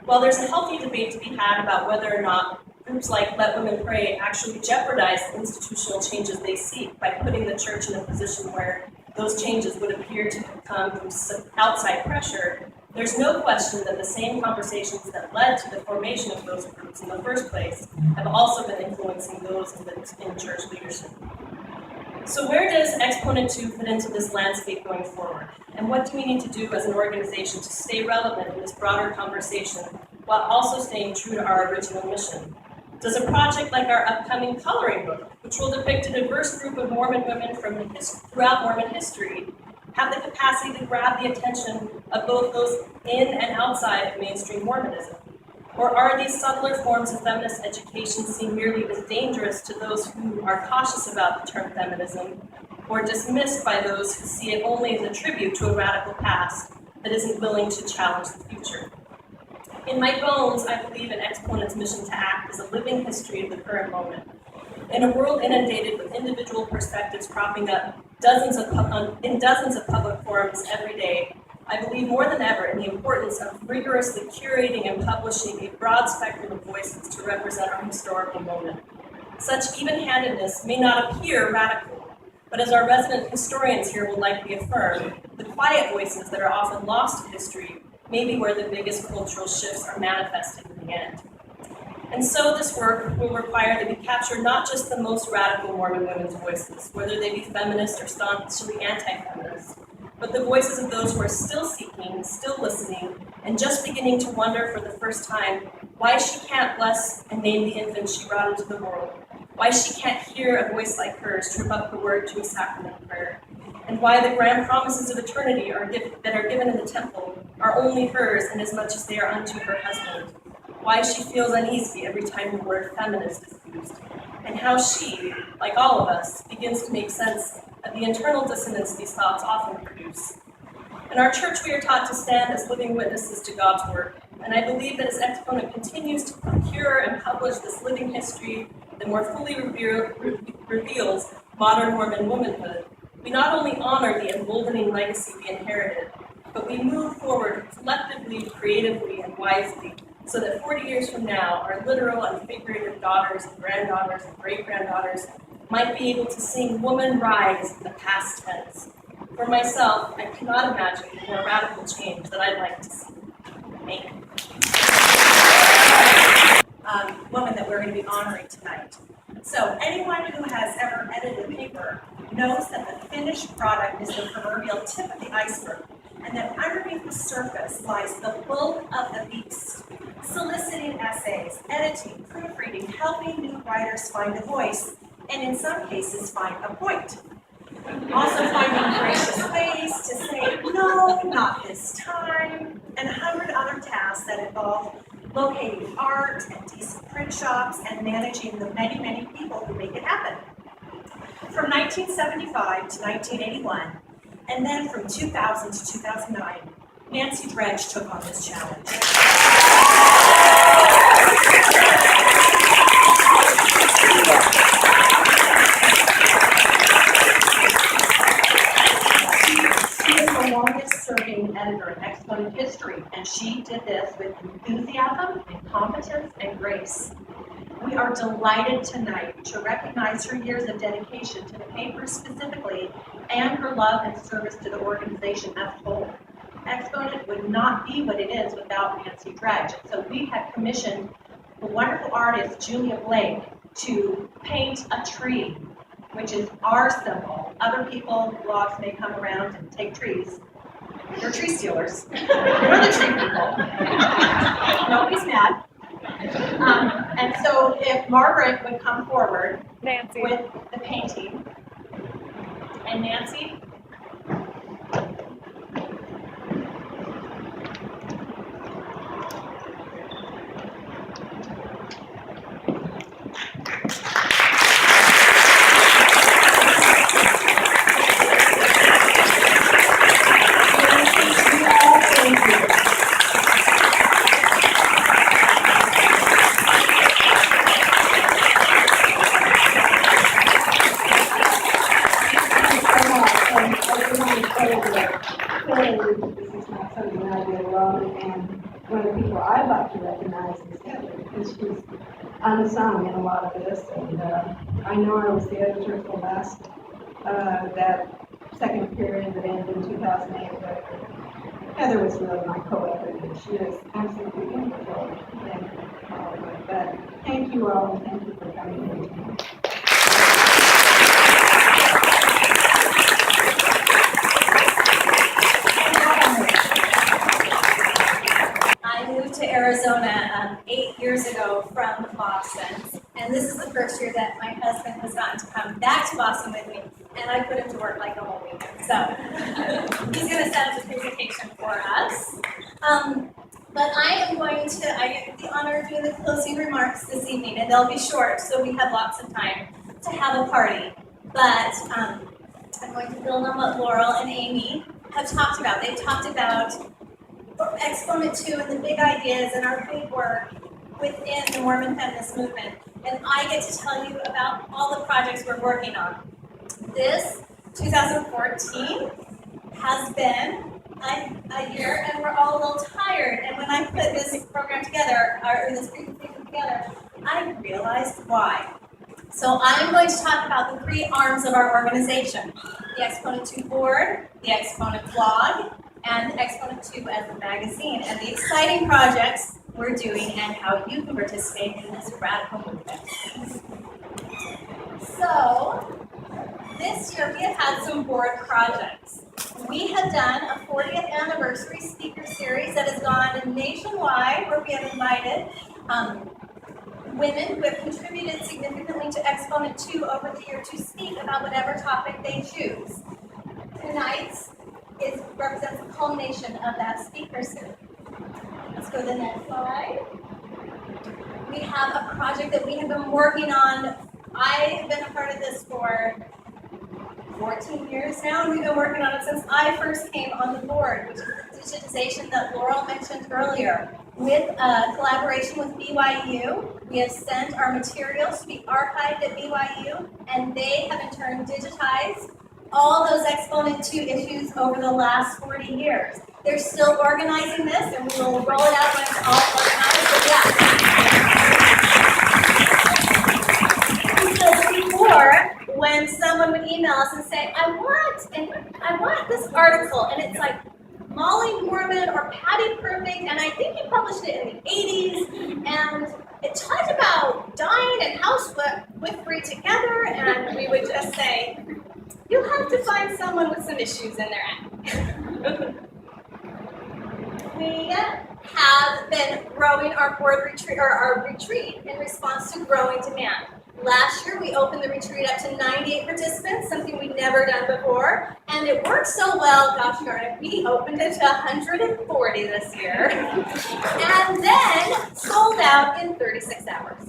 While there's a healthy debate to be had about whether or not groups like Let Women Pray actually jeopardize the institutional changes they seek by putting the church in a position where those changes would appear to come from outside pressure, there's no question that the same conversations that led to the formation of those groups in the first place have also been influencing those in church leadership. So where does Exponent 2 fit into this landscape going forward? And what do we need to do as an organization to stay relevant in this broader conversation while also staying true to our original mission? Does a project like our upcoming coloring book, which will depict a diverse group of Mormon women from throughout Mormon history, have the capacity to grab the attention of both those in and outside of mainstream Mormonism? Or are these subtler forms of feminist education seen merely as dangerous to those who are cautious about the term feminism, or dismissed by those who see it only as a tribute to a radical past that isn't willing to challenge the future? In my bones, I believe in Exponent's mission to act as a living history of the current moment. In a world inundated with individual perspectives cropping up in dozens of public forums every day, I believe more than ever in the importance of rigorously curating and publishing a broad spectrum of voices to represent our historical moment. Such even-handedness may not appear radical, but as our resident historians here will likely affirm, the quiet voices that are often lost to history may be where the biggest cultural shifts are manifested in the end. And so this work will require that we capture not just the most radical Mormon women's voices, whether they be feminist or staunchly anti-feminist, but the voices of those who are still seeking, still listening, and just beginning to wonder for the first time why she can't bless and name the infant she brought into the world, why she can't hear a voice like hers trip up the word to a sacrament prayer, and why the grand promises of eternity that are given in the temple are only hers inasmuch as they are unto her husband, why she feels uneasy every time the word feminist is used. and how she, like all of us, begins to make sense of the internal dissonance these thoughts often produce. In our church, we are taught to stand as living witnesses to God's work, and I believe that as Exponent continues to procure and publish this living history that more fully reveals modern Mormon womanhood, we not only honor the emboldening legacy we inherited, but we move forward collectively, creatively, and wisely, so that 40 years from now, our literal and figurative daughters and granddaughters and great-granddaughters might be able to sing Woman Rise in the past tense. For myself, I cannot imagine a more radical change that I'd like to see. Thank you. Woman that we're going to be honoring tonight. So anyone who has ever edited a paper knows that the finished product is the proverbial tip of the iceberg, and that underneath the surface lies the bulk of the beast. Soliciting essays, editing, proofreading, helping new writers find a voice, and in some cases find a point. Also finding gracious ways to say, no, not this time, and 100 other tasks that involve locating art and decent print shops and managing the many, many people who make it happen. From 1975 to 1981, and then from 2000 to 2009, Nancy Dredge took on this challenge. She is the longest-serving editor in Exponent history, and she did this with enthusiasm and competence and grace. We are delighted tonight to recognize her years of dedication to the paper specifically and her love and service to the organization as a whole. Exponent would not be what it is without Nancy Dredge. So we have commissioned the wonderful artist Julia Blake to paint a tree, which is our symbol. Other people, blogs may come around and take trees. They're tree stealers. We're the tree people. Nobody's mad. And so if Margaret would come forward with the painting, and Nancy. One of the people I'd like to recognize is Heather, because she's unsung in a lot of this, and I know I was the editor for last, that second period that ended in 2008, but Heather was really my co-editor, and she is absolutely wonderful, but thank you all, and thank you for coming here tonight. I moved to Arizona 8 years ago from Boston, and this is the first year that my husband has gotten to come back to Boston with me, and I put him to work like a whole weekend. So he's going to set up a presentation for us. But I get the honor of doing the closing remarks this evening, and they'll be short, so we have lots of time to have a party. But I'm going to build on what Laurel and Amy have talked about. They've talked about Exponent 2 and the big ideas and our big work within the Mormon feminist movement. And I get to tell you about all the projects we're working on. This, 2014, has been a year, and we're all a little tired. And when I put this program together, or this presentation together, I realized why. So I'm going to talk about the three arms of our organization: the Exponent 2 board, the Exponent blog, and Exponent 2 as a magazine, and the exciting projects we're doing and how you can participate in this radical movement. So, this year we have had some board projects. We have done a 40th anniversary speaker series that has gone nationwide, where we have invited women who have contributed significantly to Exponent 2 over the year to speak about whatever topic they choose. Tonight's represents the culmination of that speaker series. Let's go to the next slide. We have a project that we have been working on I've been a part of this for 14 years now, and we've been working on it since I first came on the board, which is the digitization that Laurel mentioned earlier. With collaboration with BYU, we have sent our materials to be archived at BYU, and they have in turn digitized all those Exponent 2 issues over the last 40 years. They're still organizing this, and we will roll it out when it's all organized, but yeah. Because before, when someone would email us and say, I want this article, and it's like Molly Mormon or Patty Perfect, and I think you published it in the 80s, and it talked about dying and housewifery together, and we would just say, you have to find someone with some issues in their act. We have been growing our board retreat, or our retreat, in response to growing demand. Last year, we opened the retreat up to 98 participants, something we'd never done before, and it worked so well, gosh darn it, we opened it to 140 this year, and then sold out in 36 hours.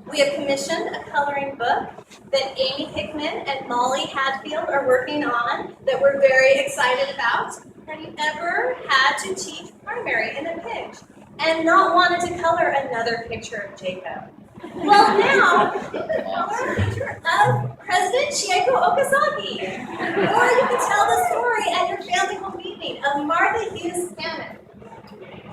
We have commissioned a coloring book that Amy Hickman and Molly Hadfield are working on that we're very excited about. Have you ever had to teach primary in a pinch and not wanted to color another picture of Jacob? Well, now you can color a picture of President Chieko Okazaki. Or you can tell the story at your family home meeting of Martha Hughes Hammond,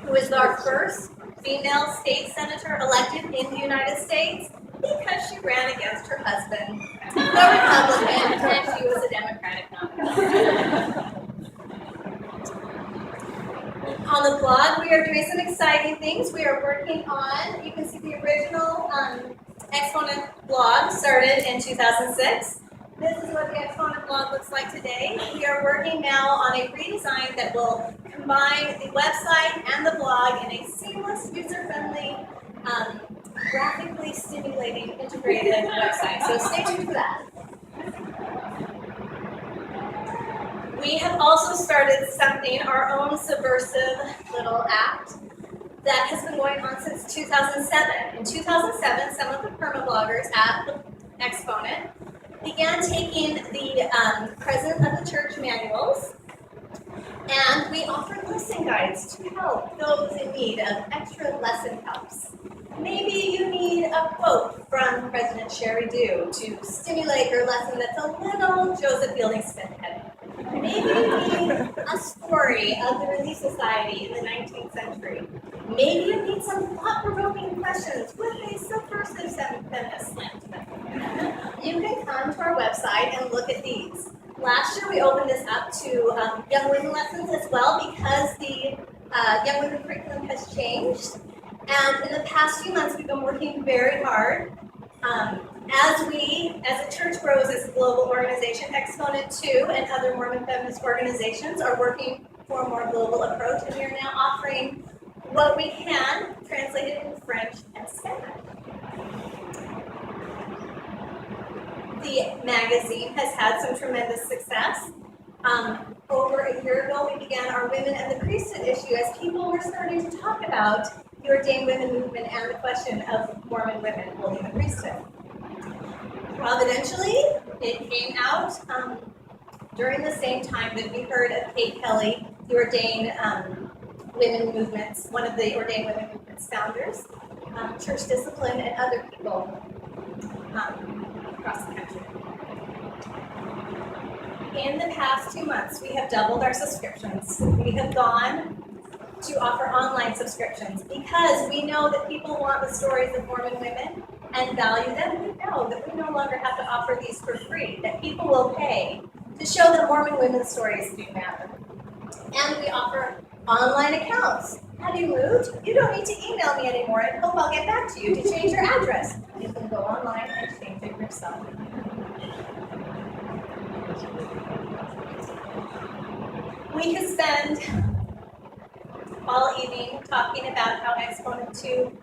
who is our first female state senator elected in the United States because she ran against her husband, the Republican, and she was a Democratic nominee. On the blog, we are doing some exciting things. We are working on, you can see the original Exponent blog started in 2006. This is what the Exponent blog looks like today. We are working now on a redesign that will combine the website and the blog in a seamless, user-friendly, graphically stimulating, integrated website. So stay tuned for that. We have also started something, our own subversive little act that has been going on since 2007. In 2007, some of the permabloggers at the Exponent began taking the President of the Church manuals, and we offered lesson guides to help those in need of extra lesson helps. Maybe you need a quote from President Sherry Dew to stimulate your lesson that's a little Joseph Fielding Smith-headed. Maybe you need a story of the Relief Society in the 19th century. Maybe you need some thought-provoking questions with a subversive feminist slant to them. You can come to our website and look at these. Last year we opened this up to young women lessons as well because the young women curriculum has changed. And in the past few months we've been working very hard. As a church grows as a global organization, Exponent 2 and other Mormon feminist organizations are working for a more global approach, and we are now offering what we can translated in French and Spanish. The magazine has had some tremendous success. Over a year ago, we began our Women and the Priesthood issue as people were starting to talk about the ordained women movement and the question of Mormon women holding the priesthood. Providentially, it came out during the same time that we heard of Kate Kelly, the ordained women movements, one of the ordained women movements founders, church discipline, and other people across the country. In the past 2 months, we have doubled our subscriptions. We have gone to offer online subscriptions because we know that people want the stories of Mormon women and value them. We know that we no longer have to offer these for free, that people will pay to show that Mormon women's stories do matter. And we offer online accounts. Have you moved? You don't need to email me anymore and hope I'll get back to you to change your address. You can go online and change it yourself. We could spend all evening talking about how Exponent 2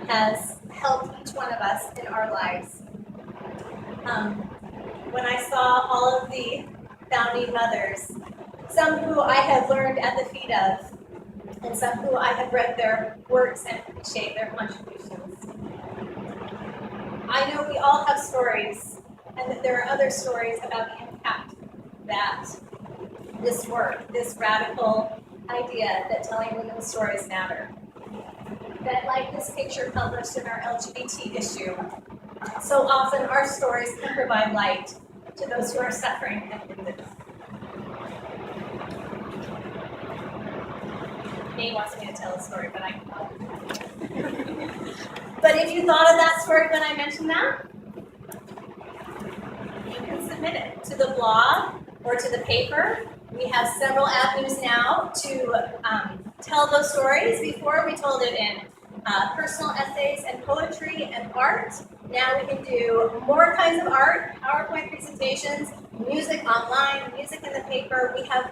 has helped each one of us in our lives. When I saw all of the founding mothers, some who I have learned at the feet of, and some who I have read their works and appreciate their contributions. I know we all have stories, and that there are other stories about the impact that this work, this radical idea that telling women's stories matter. That, like this picture published in our LGBT issue, so often our stories can provide light to those who are suffering and in the dark. Nate wants me to tell a story, but I can't. But if you thought of that story when I mentioned that, you can submit it to the blog or to the paper. We have several avenues now to tell those stories. Before we told it in personal essays and poetry and art. Now we can do more kinds of art, PowerPoint presentations, music online, music in the paper. We have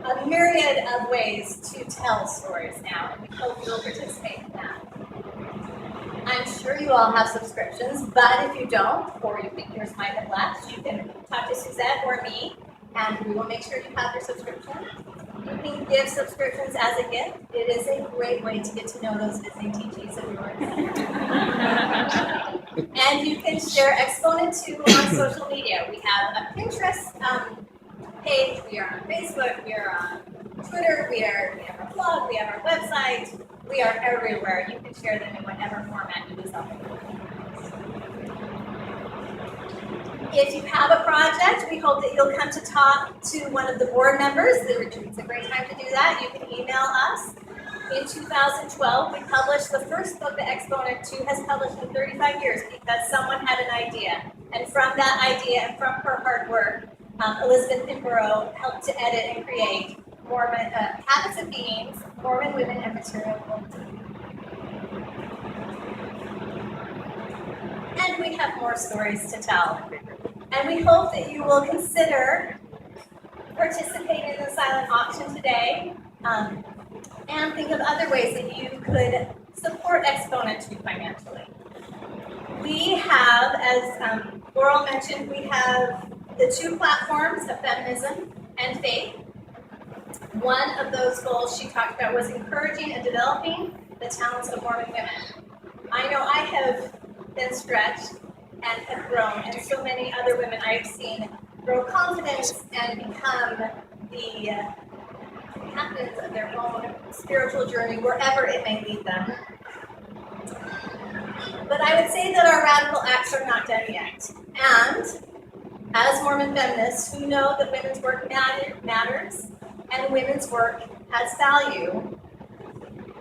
a myriad of ways to tell stories now, and we hope you'll participate in that. I'm sure you all have subscriptions, but if you don't, or you think yours might have lapsed, you can talk to Suzette or me, and we will make sure you have your subscription. You can give subscriptions as a gift. It is a great way to get to know those Disney teachers of yours. And you can share Exponent 2 on social media. We have a Pinterest page, we are on Facebook, we are on Twitter, we have our blog, we have our website, we are everywhere. You can share them in whatever format you desire. If you have a project, we hope that you'll come to talk to one of the board members. The retreat's a great time to do that. You can email us. In 2012, we published the first book that Exponent 2 has published in 35 years because someone had an idea. And from that idea and from her hard work, Elizabeth Pimborough helped to edit and create Mormon Habits of Beings, Mormon Women and Material Culture. And we have more stories to tell. And we hope that you will consider participating in the silent auction today and think of other ways that you could support Exponent 2 financially. We have, as Laurel mentioned, we have the two platforms of feminism and faith. One of those goals she talked about was encouraging and developing the talents of Mormon women. I know I have been stretched and have grown, and so many other women I've seen grow confidence and become the captains of their own spiritual journey, wherever it may lead them. But I would say that our radical acts are not done yet. And as Mormon feminists who know that women's work matters and women's work has value,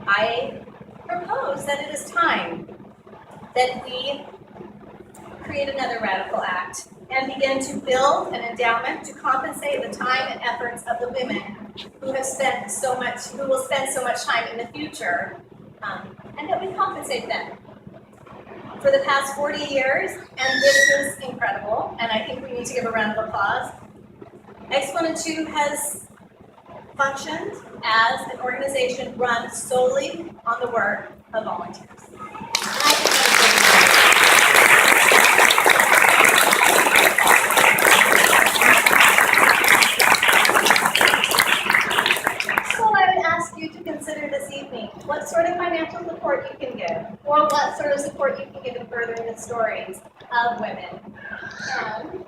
I propose that it is time that we create another radical act and begin to build an endowment to compensate the time and efforts of the women who will spend so much time in the future, and that we compensate them. For the past 40 years, and this is incredible, and I think we need to give a round of applause, Exponent 2 has functioned as an organization run solely on the work of volunteers. And I think that's So I would ask you to consider this evening what sort of financial support you can give, or what sort of support you can give in furthering the stories of women. And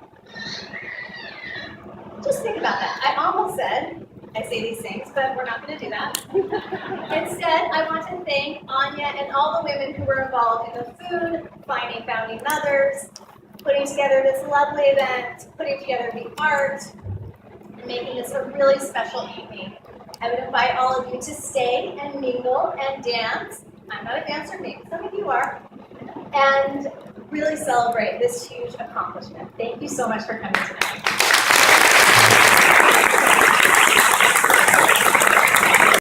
just think about that. I almost said, I say these things, but we're not going to do that. Instead, I want to thank Anya and all the women who were involved in the food, finding founding mothers, putting together this lovely event, putting together the art, and making this a really special evening. I would invite all of you to stay and mingle and dance. I'm not a dancer, maybe some of you are. And really celebrate this huge accomplishment. Thank you so much for coming tonight.